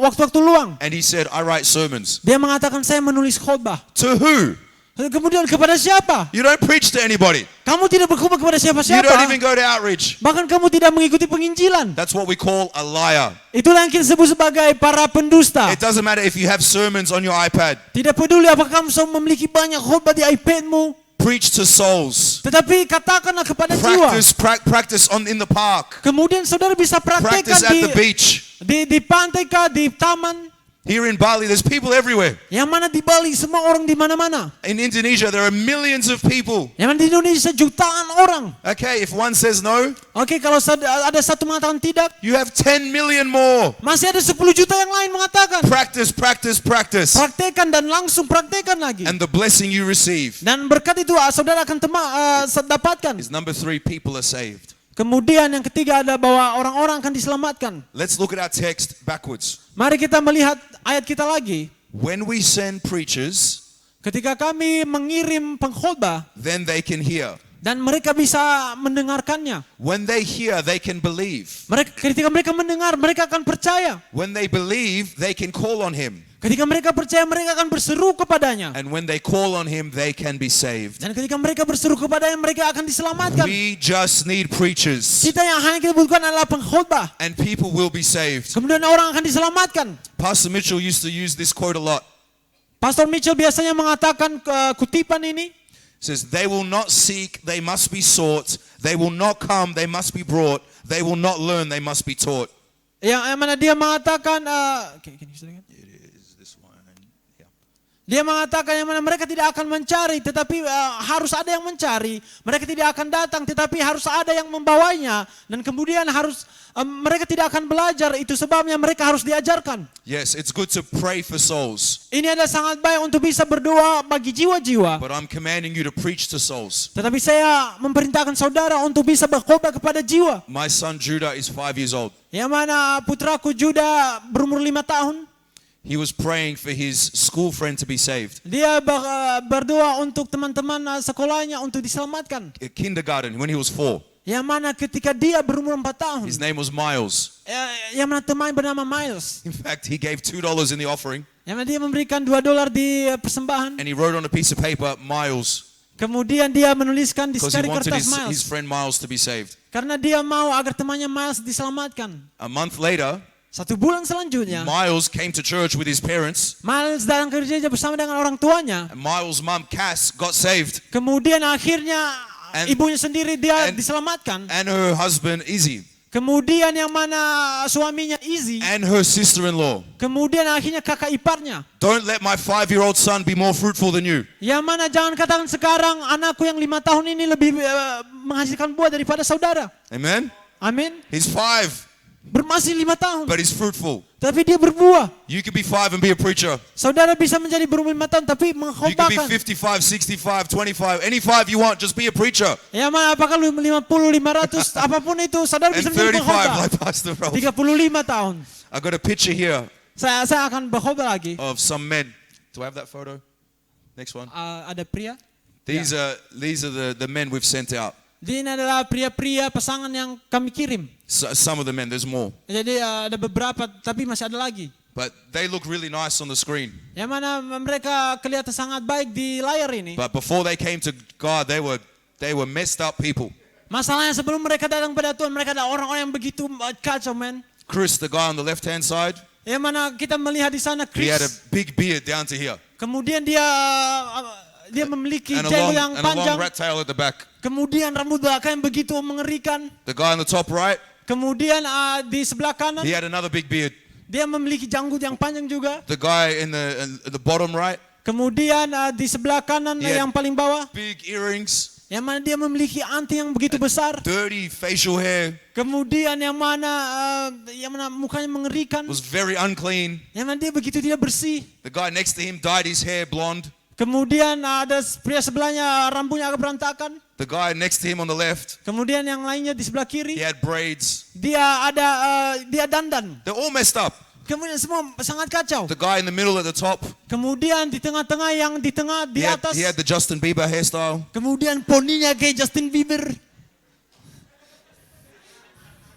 waktu-waktu luang. And he said, "I write sermons." Dia mengatakan saya menulis khotbah. To who? Kemudian kepada siapa? You don't preach to anybody. Kamu tidak berkhotbah kepada You don't siapa-siapa. even go to outreach. Bahkan kamu tidak mengikuti penginjilan. That's what we call a liar. Itulah yang kita sebut sebagai para pendusta. It doesn't matter if you have sermons on your iPad. Tidak peduli apakah kamu memiliki banyak khotbah di iPadmu. Preach to souls. Tetapi katakanlah kepada jiwa. Practice in the park. Kemudian saudara bisa praktekkan Practice at the beach. di pantai kah, di taman. Here in Bali, there's people everywhere. Yang mana di Bali semua orang di mana-mana. In Indonesia, there are millions of people. Yang mana di Indonesia jutaan orang. Okay, if one says no, Oke, kalau ada satu mengatakan tidak, you have 10 million more. masih ada 10 juta yang lain mengatakan. Practice. Praktekkan dan langsung praktekkan lagi. And the blessing you receive Dan berkat itu saudara akan dapatkan. is number 3, people are saved. Kemudian yang ketiga adalah bahwa orang-orang akan diselamatkan. Let's look at our text backwards. Mari kita melihat ayat kita lagi. When we send preachers, Ketika kami mengirim pengkhotbah then they can hear. dan mereka bisa mendengarkannya. When they hear, they can believe. Ketika mereka mendengar, mereka akan percaya. When they believe, they can call on him. Ketika mereka percaya, mereka akan berseru kepadanya. And when they call on him, they can be saved. Dan ketika mereka berseru kepadanya, mereka akan diselamatkan. We just need preachers, Kita yang hanya kita butuhkan adalah pengkhotbah. and people will be saved. Kemudian orang akan diselamatkan. Pastor Mitchell used to use this quote a lot. Pastor Mitchell biasanya mengatakan kutipan ini. Says, "They will not seek, they must be sought. They will not come, they must be brought. They will not learn, they must be taught." Yang mana dia mengatakan, Dia mengatakan yang mana mereka tidak akan mencari, tetapi harus ada yang mencari. Mereka tidak akan datang, tetapi harus ada yang membawanya. Dan kemudian mereka tidak akan belajar, itu sebabnya mereka harus diajarkan. Yes, it's good to pray for souls, Ini adalah sangat baik untuk bisa berdoa bagi jiwa-jiwa. but I'm commanding you to preach to souls. Tetapi saya memerintahkan saudara untuk bisa berkhotbah kepada jiwa. My son Judah is 5 years old. Yang mana putraku Juda berumur 5 tahun. He was praying for his school friend to be saved. Dia berdoa untuk teman-teman sekolahnya untuk diselamatkan. At kindergarten, when he was 4. Yang mana ketika dia berumur 4 tahun. His name was Miles. Yang mana teman bernama Miles. In fact, he gave $2 in the offering, Yang mana dia memberikan $2 di persembahan. and he wrote on a piece of paper, Miles, Kemudian dia menuliskan di because he secari wanted kertas his Miles. friend Miles to be saved. Karena dia mau agar temannya Miles diselamatkan. A month later, 1 bulan selanjutnya, Miles came to church with his parents, Miles datang ke gereja bersama dengan orang tuanya. and Miles' mom, Cass, got saved, Kemudian akhirnya And- ibunya sendiri dia and- diselamatkan. and her husband, Izzy, Kemudian yang mana suaminya Izzy. and her sister-in-law. Kemudian akhirnya kakak iparnya. Don't let my 5-year-old son be more fruitful than you. Yang mana jangan katakan sekarang anakku yang 5 tahun ini lebih menghasilkan buah daripada saudara. Amen? Amin. He's 5, Masih 5 tahun. but he's fruitful. Tapi dia berbuah. You could be 5 and be a preacher. Saudara bisa menjadi berumur 5 tahun tapi You could be mengkhotbahkan. 55, 65, 25, any 5 you want, just be a preacher. Yang mana apakah lu 50, 500, apapun itu, saudara And bisa menjadi 35 pengkhotbah. like Pastor Ralph. 35 tahun. I got a picture here Saya akan berkhotbah lagi. of some men. Do I have that photo? Next one. Ada pria. These are the men we've sent out. Ini adalah pria-pria pasangan yang kami kirim. Some of the men, there's more. Jadi ada beberapa tapi masih ada lagi. But they look really nice on the screen. Yang mana mereka kelihatan sangat baik di layar ini. But before they came to God, they were messed up people. Masalahnya sebelum mereka datang pada Tuhan, mereka adalah orang-orang yang begitu kacau, man. Chris, the guy on the left-hand side, Yang mana kita melihat di sana he had a Chris. big beard down to here. Kemudian dia memiliki And jenggot yang a long panjang. rat tail at the back. Kemudian rambut belakang yang begitu mengerikan. The guy on the top right, Kemudian di sebelah kanan he had another big beard. dia memiliki janggut yang panjang juga. The guy in the bottom right, Kemudian di sebelah kanan Dia- yang paling bawah, big earrings, yang mana dia memiliki anting yang begitu besar. dirty facial hair, Kemudian yang mana mukanya mengerikan. was very unclean. Yang mana dia begitu tidak bersih. The guy next to him dyed his hair blonde. Kemudian ada pria sebelahnya rambutnya agak berantakan. The guy next to him on the left, Kemudian yang lainnya di sebelah he kiri had braids. dia dandan. They're all messed up. Kemudian semua sangat kacau. The guy in the middle at the top, Kemudian di tengah-tengah yang di tengah di atas. he had the Justin Bieber hairstyle. Kemudian poninya kayak Justin Bieber.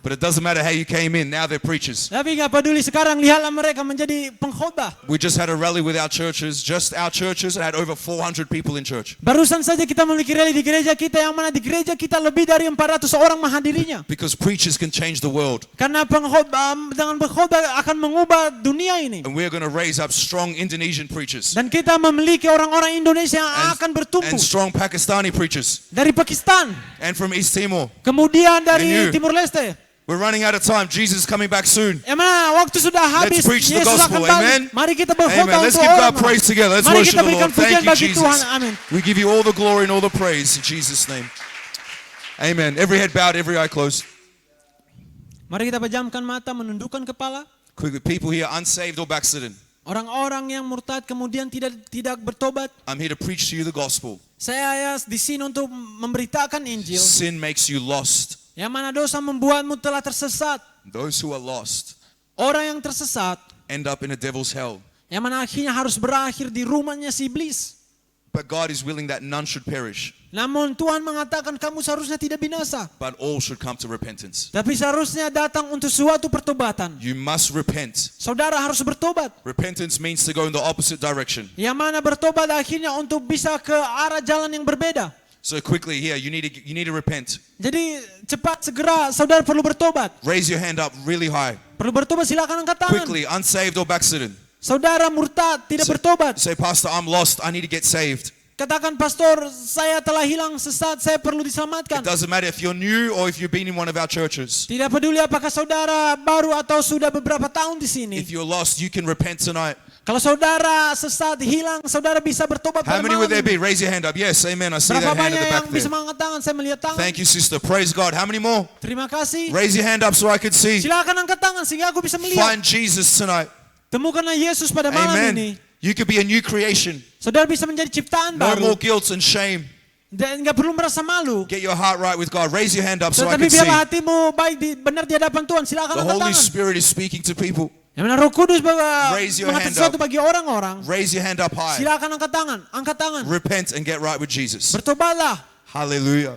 But it doesn't matter how you came in, now they're preachers. Tapi nggak peduli, sekarang lihatlah mereka menjadi pengkhotbah. We just had a rally with our churches, just our churches, and had over 400 people in church. Barusan saja kita memiliki rally di gereja kita, yang mana di gereja kita lebih dari 400 orang menghadirinya. Because preachers can change the world. Karena dengan pengkhotbah akan mengubah dunia ini. And we're going to raise up strong Indonesian preachers. Dan kita memiliki orang-orang Indonesia yang akan bertumbuh. And strong Pakistani preachers. Dari Pakistan. And from East Timor. Kemudian dari And you. Timur Leste. We're running out of time. Jesus is coming back soon. Yang mana waktu sudah habis, Let's preach the Yesus gospel. akan balik. Amen. Mari kita Amen. berkhotbah Let's untuk give orang. God praise together. Let's Mari worship kita the berikan Lord. pujian Thank you, bagi Tuhan. Jesus. Amin. We give you all the glory and all the praise in Jesus' name. Amen. Every head bowed, every eye closed. Mari kita pejamkan mata, menundukkan kepala. Quickly, people here unsaved or backslidden. Orang-orang yang murtad kemudian tidak bertobat. I'm here to preach to you the gospel. Saya di sini untuk memberitakan Injil. Sin makes you lost. Yang mana dosa membuatmu telah tersesat. Those who are lost Orang yang tersesat, end up in a devil's hell. yang mana akhirnya harus berakhir di rumahnya si iblis. But God is willing that none should perish, Namun Tuhan mengatakan kamu seharusnya tidak binasa. but all should come to repentance. Tapi seharusnya datang untuk suatu pertobatan. You must repent. Saudara harus bertobat. Repentance means to go in the opposite direction. Yang mana bertobat akhirnya untuk bisa ke arah jalan yang berbeda. So quickly here, you need to repent. Jadi cepat segera saudara perlu bertobat. Raise your hand up really high. Perlu bertobat, silakan angkat tangan. Quickly, unsaved or backslidden. Saudara murtad, tidak bertobat. Say, Pastor, I'm lost. I need to get saved. Katakan, pastor, saya telah hilang sesat, saya perlu diselamatkan. It doesn't matter if you're new or if you've been in one of our churches. Tidak peduli apakah saudara baru atau sudah beberapa tahun di sini. If you're lost, you can repent tonight. Kalau saudara sesat, hilang, saudara bisa bertobat How pada many would there malam be? ini. Raise your hand up. Yes, amen. I see Berapa that hand banyak at the yang back bisa there. mengangkat tangan? Saya melihat tangan. Thank you, sister. Praise God. How many more? Terima kasih. Raise your hand up so I could see. Silakan angkat tangan sehingga aku bisa melihat. Find Jesus tonight. Temukanlah Yesus pada malam ini. Amen. You could be a new creation. Saudara bisa menjadi ciptaan No baru. more guilt and shame. Dan nggak perlu merasa malu. Get your heart right with God. Raise your hand up so I Tetapi can see. biarlah hatimu baik benar di hadapan Tuhan. Silakan The angkat Holy tangan. Spirit is speaking to people. Yang mana Roh Kudus Raise your mengatakan hand sesuatu up. bagi orang-orang. Raise your hand up high. Silakan angkat tangan, angkat tangan. Repent and get right with Jesus. Bertobatlah. Hallelujah.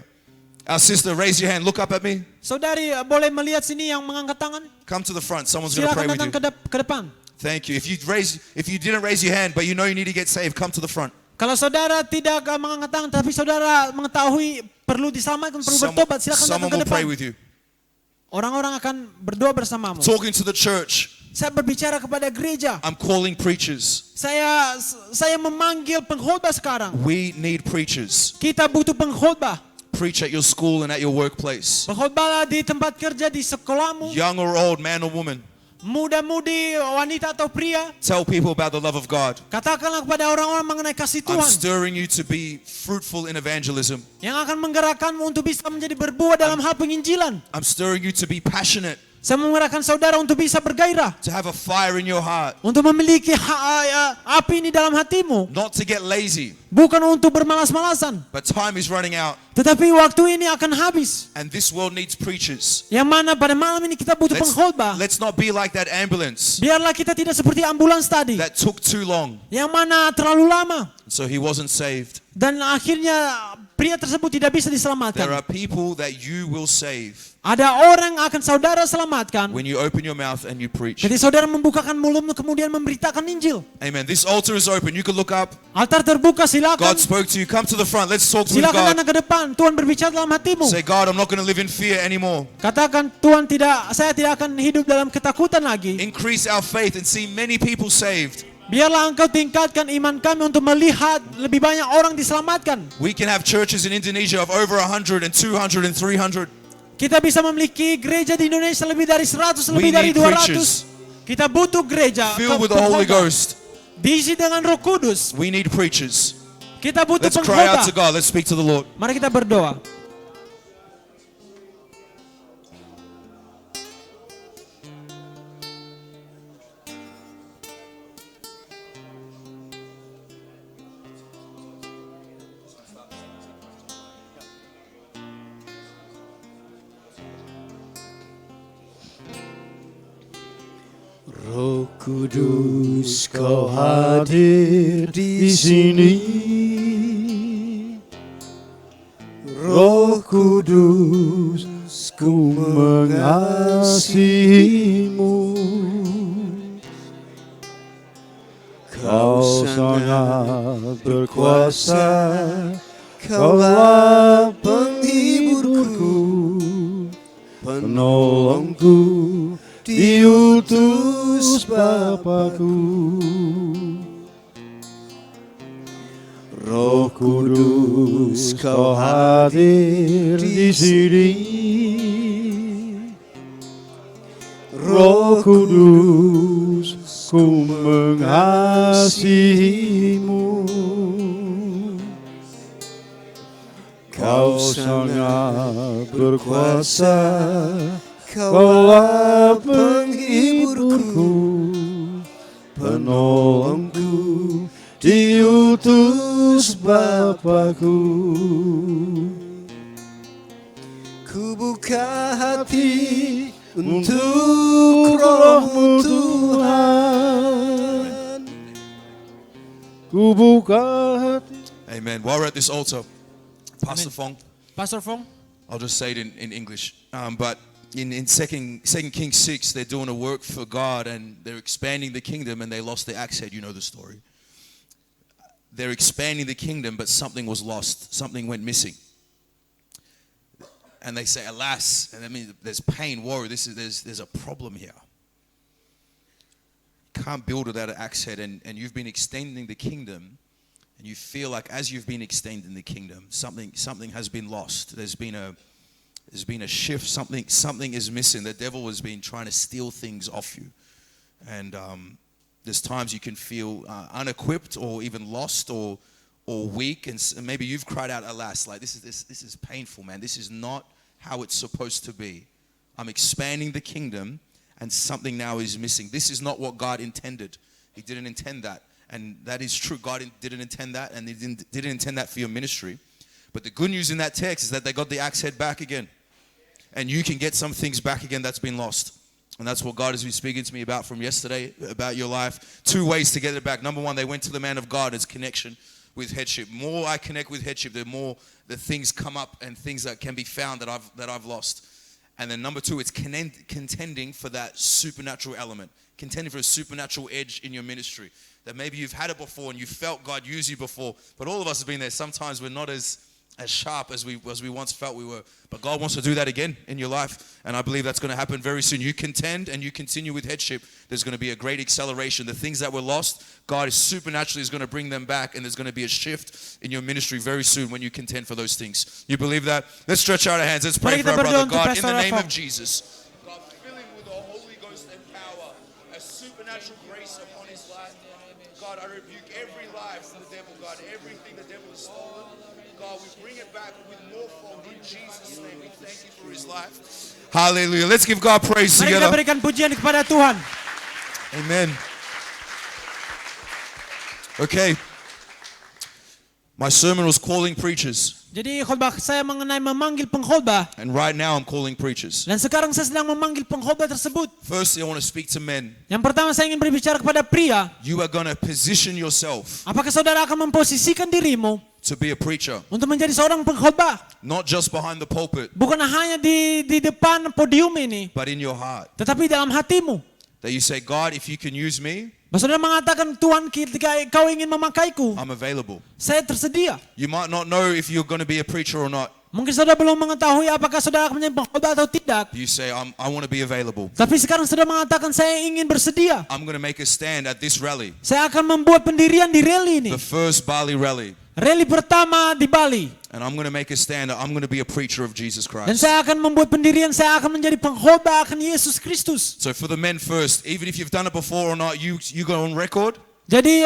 Our sister, raise your hand. Look up at me. Saudari boleh melihat sini yang mengangkat tangan. Come to the front. Someone's going to pray Silakan with datang you. ke depan. Thank you. If you didn't raise your hand, but you know you need to get saved, come to the front. Kalau saudara tidak mengangkat tangan, tapi saudara mengetahui perlu diselamatkan, perlu bertobat, silakan datang Someone ke will pray depan. with you. Orang-orang akan berdoa bersamamu. Talking to the church. Saya berbicara kepada gereja. I'm calling preachers. Saya memanggil pengkhotbah sekarang. We need preachers. Kita butuh pengkhotbah. Preach at your school and at your workplace. Pengkhotbahlah di tempat kerja, di sekolahmu. Young or old, man or woman. Muda-mudi, wanita atau pria. Tell people about the love of God. Katakanlah kepada orang-orang mengenai kasih I'm Tuhan. stirring you to be fruitful in evangelism. Yang akan menggerakkanmu untuk bisa menjadi berbuah dalam hal penginjilan. I'm stirring you to be passionate, Saya menggerakkan saudara untuk bisa bergairah. to have a fire in your heart, Untuk memiliki api ini dalam hatimu. not to get lazy. Bukan untuk bermalas-malasan. But time is running out, Tetapi waktu ini akan habis. and this world needs preachers. Yang mana pada malam ini kita butuh pengkhotbah. Let's not be like that ambulance Biarlah kita tidak seperti ambulans tadi. that took too long, Yang mana terlalu lama. so he wasn't saved. Dan akhirnya pria tersebut tidak bisa There diselamatkan. are people that you will save Ada orang yang akan saudara selamatkan. when you open your mouth and you preach. Ketika saudara membukakan mulutmu kemudian memberitakan Injil. Amen. This altar is open. You can look up. Altar terbuka, silakan. God spoke to you. Come to the front. Let's talk with Silakan God. datang ke depan. Tuhan berbicara dalam hatimu. Say, God, I'm not going to live in fear anymore. Katakan, Tuhan saya tidak akan hidup dalam ketakutan lagi. Increase our faith and see many people saved. Biarlah engkau tingkatkan iman kami untuk melihat lebih banyak orang diselamatkan. We can have churches in Indonesia of over 100 and 200 and 300. Kita bisa memiliki gereja di Indonesia lebih dari 100, lebih We dari need 200. preachers. Kita butuh gereja Filled with the Holy pengkhotbah. Ghost. Diisi dengan Roh Kudus. We need preachers. Kita butuh Let's cry out to pengkhotbah. God. Let's speak to the Lord. Mari kita berdoa. Roh Kudus, kau hadir di sini. Roh Kudus, ku mengasihimu. Kau sangat berkuasa, kaulah penghiburku, penolongku, diutus Bapakku. Roh Kudus, kau hadir di sini. Roh Kudus, ku mengasihimu. Kau sangat berkuasa, kaulah penghiburku, penolongku, diutus Bapakku. Ku buka hati untuk roh-Mu Tuhan. Ku buka hati. Amen. While we're at this altar, Pastor Fong, Pastor Fong, I'll just say it in English. But in 2 Kings 6, they're doing a work for God and they're expanding the kingdom and they lost their axe head. You know the story. They're expanding the kingdom, but something was lost. Something went missing. And they say, alas, and I mean, there's pain, woe, there's a problem here. You can't build without an axe head, and you've been extending the kingdom, and you feel like as you've been extending the kingdom, something has been lost. There's been a shift. Something is missing. The devil has been trying to steal things off you, and There's times you can feel unequipped or even lost or weak, and maybe you've cried out, alas, like this is painful, man. This is not how it's supposed to be. I'm expanding the kingdom and something now is missing. This is not what God intended. He didn't intend that. And that is true. God didn't intend that, and He didn't intend that for your ministry. But the good news in that text is that they got the axe head back again. And you can get some things back again that's been lost. And that's what God has been speaking to me about from yesterday, about your life. 2 ways to get it back. Number one, they went to the man of God as connection with headship. More I connect with headship, the more the things come up and things that can be found that I've lost. And then number two, it's contending for that supernatural element. Contending for a supernatural edge in your ministry. That maybe you've had it before and you felt God use you before. But all of us have been there. Sometimes we're not as sharp as we once felt we were. But God wants to do that again in your life. And I believe that's going to happen very soon. You contend and you continue with headship. There's going to be a great acceleration. The things that were lost, God is supernaturally is going to bring them back. And there's going to be a shift in your ministry very soon when you contend for those things. You believe that? Let's stretch out our hands. Let's pray for our brother. God, in the name of Jesus. God, fill him with the Holy Ghost and power. A supernatural grace upon his life. God, I rebuke every lie from the devil, God. Everything the devil has stolen. God, we bring it back with more fold in Jesus' name. We thank you for his life. Hallelujah. Let's give God praise Mari kita together. berikan pujian kepada Tuhan. Amen. Okay. My sermon was calling preachers. Jadi khotbah saya mengenai memanggil pengkhotbah. And right now I'm calling preachers. Dan sekarang saya sedang memanggil pengkhotbah tersebut. Firstly, I want to speak to men. Yang pertama saya ingin berbicara kepada pria. You are going to position yourself Apakah saudara akan memposisikan dirimu to be a preacher. untuk menjadi seorang pengkhotbah? Not just behind the pulpit, Bukan hanya di depan podium ini, but in your heart. tetapi dalam hatimu. That you say, God, if you can use me, Saudara mengatakan, Tuhan, ketika kau ingin memakaiku, I'm available. saya tersedia. You might not know if you're going to be a preacher or not. Mungkin saudara belum mengetahui apakah saudara akan menjadi pengkhotbah atau tidak. You say, I want to be available. Tapi sekarang saudara mengatakan, saya ingin bersedia. I'm going to make a stand at this rally. Saya akan membuat pendirian di rally ini. The first Bali rally. Rally pertama di Bali. And I'm going to make a stand. I'm going to be a preacher of Jesus Dan Christ. saya akan membuat pendirian, saya akan menjadi pengkhotbah akan Yesus Kristus. So for the men first, even if you've done it before or not, you go on record. Jadi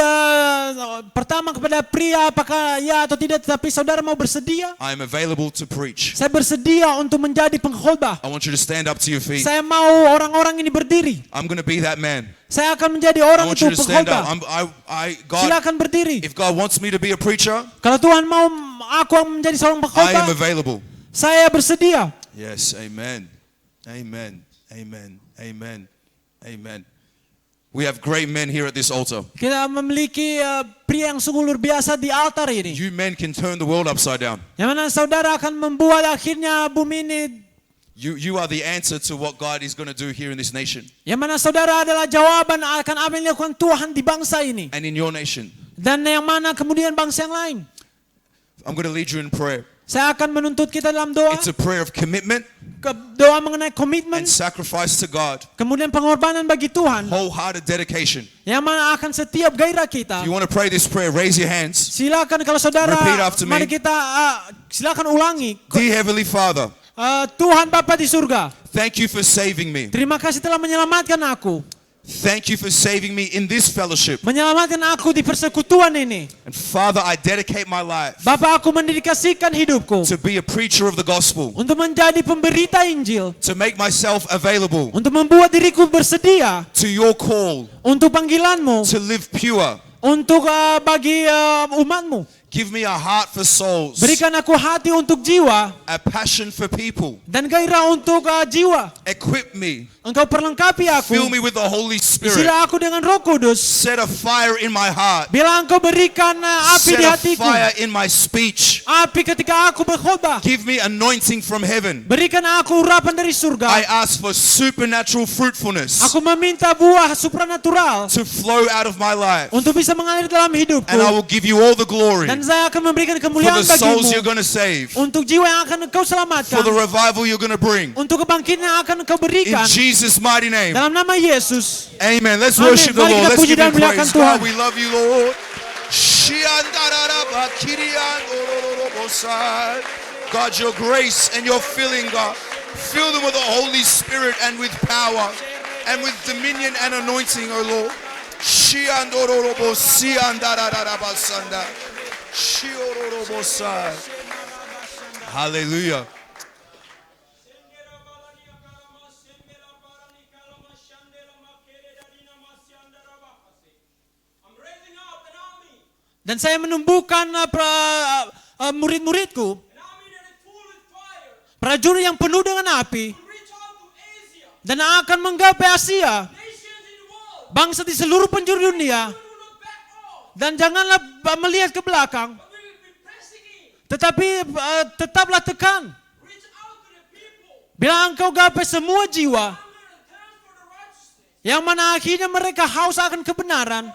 pertama kepada pria, apakah ya atau tidak, tetapi saudara mau bersedia? I am available to preach. Saya bersedia untuk menjadi pengkhotbah. I want you to stand up to your feet. Saya mau orang-orang ini berdiri. I'm going to be that man. Saya akan menjadi I orang want itu you to stand up. pengkhotbah. God, Silakan berdiri. if God wants me to be a preacher, Kalau Tuhan mau aku menjadi seorang I am pengkhotbah, available. saya bersedia. Yes, amen. Amen. Amen. Amen. Amen. We have great men here at this altar. Kita memiliki pria yang sungguh luar biasa di altar ini. You men can turn the world upside down. Yang mana saudara akan membuat akhirnya bumi ini. You are the answer to what God is going to do here in this nation Yang mana saudara adalah jawaban akan apa yang dilakukan Tuhan di bangsa ini. and in your nation. Dan yang mana kemudian bangsa yang lain. I'm going to lead you in prayer. Saya akan menuntut kita dalam doa. It's a prayer of commitment Doa mengenai komitmen. and sacrifice to God. Kemudian pengorbanan bagi Tuhan. Wholehearted dedication. Yang mana akan setiap gairah kita. If you want to pray this prayer, raise your hands. Silakan kalau saudara. Repeat after me. Mari kita silakan ulangi. Dear Heavenly Father, Tuhan Bapa di surga. thank you for saving me. Terima kasih telah menyelamatkan aku. Thank you for saving me in this fellowship. Menyelamatkan aku di persekutuan ini. And Father, I dedicate my life Bapa, aku mendedikasikan hidupku to be a preacher of the gospel, untuk menjadi pemberita Injil, to make myself available untuk membuat diriku bersedia to your call, untuk panggilanmu, to live pure. untuk bagi umatmu. Give me a heart for souls, Berikan aku hati untuk jiwa a passion for people. dan gairah untuk jiwa. Equip me, Engkau perlengkapi fill aku. me with the Holy Spirit. Isilah aku dengan Roh Kudus. Set a fire in my heart. Bila Engkau berikan api Set di a hatiku, fire in my speech. api ketika aku berkhotbah. Give me anointing from heaven. Berikan aku urapan dari I surga. ask for supernatural fruitfulness Aku meminta buah supranatural to flow out of my life. untuk bisa mengalir dalam hidupku. And I will give you all the glory Dan saya akan memberikan for kemuliaan the souls you're bagimu going to save, untuk jiwa yang akan engkau selamatkan, for the revival you're going to bring. untuk kebangkitan yang akan engkau In berikan Jesus' mighty name. dalam nama Yesus. Amen. Let's Amen. worship the Mari Lord. kita Let's puji give dan him muliakan praise. Tuhan. God, we love you, Lord. God, your grace and your filling, God. Fill them with the Holy Spirit and with power and with dominion and anointing, O Lord. Shiandororobo siandarararabasanda. Shiororobosa. Hallelujah. Dan saya menumbuhkan murid-muridku, prajurit yang penuh dengan api, dan akan menggapai Asia, bangsa di seluruh penjuru dunia. Dan janganlah melihat ke belakang, tetapi tetaplah tekan. Bila engkau gapai semua jiwa, yang mana akhirnya mereka haus akan kebenaran,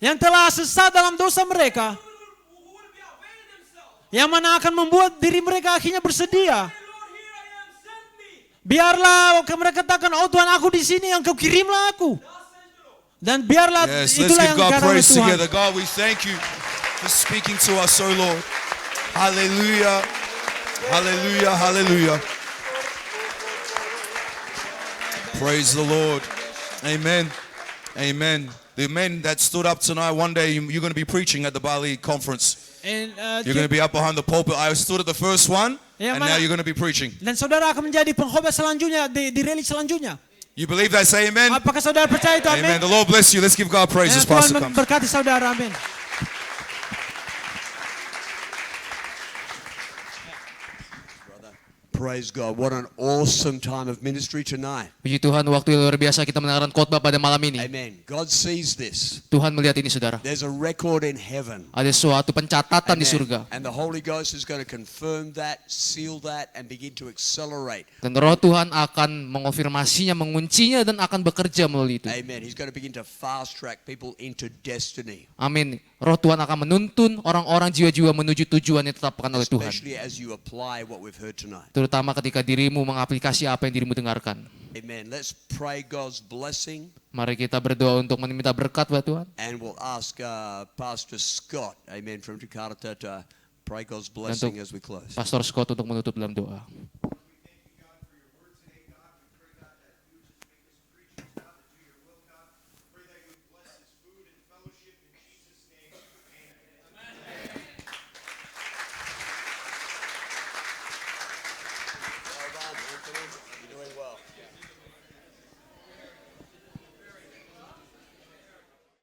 yang telah sesat dalam dosa mereka, yang mana akan membuat diri mereka akhirnya bersedia. Biarlah mereka katakan, oh Tuhan, aku di sini, yang kau kirimlah aku. Dan biarlah Yes, let's itulah give yang God dikatakan oleh praise Tuhan. together. God, we thank you for speaking to us, oh Lord. Hallelujah. Hallelujah. Hallelujah. Praise the Lord. Amen. Amen. The men that stood up tonight, one day you're going to be preaching at the Bali conference. And, You're going to be up behind the pulpit. I stood at the first one, Yeah, and mana- now you're going to be preaching. dan saudara akan menjadi pengkhotbah selanjutnya di rally selanjutnya. You believe that? Say amen. Apakah saudara percaya itu? Amen. Amin. The Lord bless you. Let's give God praise as Tuhan Pastor comes. memberkati saudara. Amin. Praise God. What an awesome time of ministry tonight. Puji Tuhan, waktu yang luar biasa kita mendengarkan khotbah pada malam ini. Amen. God sees this. Tuhan melihat ini, saudara. There's a record in heaven. Ada suatu pencatatan di Amen. surga. And the Holy Ghost is going to confirm that, seal that, and begin to accelerate. Dan roh Tuhan akan mengonfirmasinya, menguncinya, dan akan bekerja melalui itu. Amen. He's going to begin to fast track people into destiny. Amin. Roh Tuhan akan menuntun orang-orang jiwa-jiwa menuju tujuan yang ditetapkan oleh Tuhan. Especially as you apply what we've heard tonight. Terutama ketika dirimu mengaplikasi apa yang dirimu dengarkan. Amen. Let's pray God's blessing, Mari kita berdoa untuk meminta berkat buat Tuhan. and we'll ask Pastor Scott, amen, from Jakarta to pray God's blessing as we close. Pastor Scott untuk menutup dalam doa.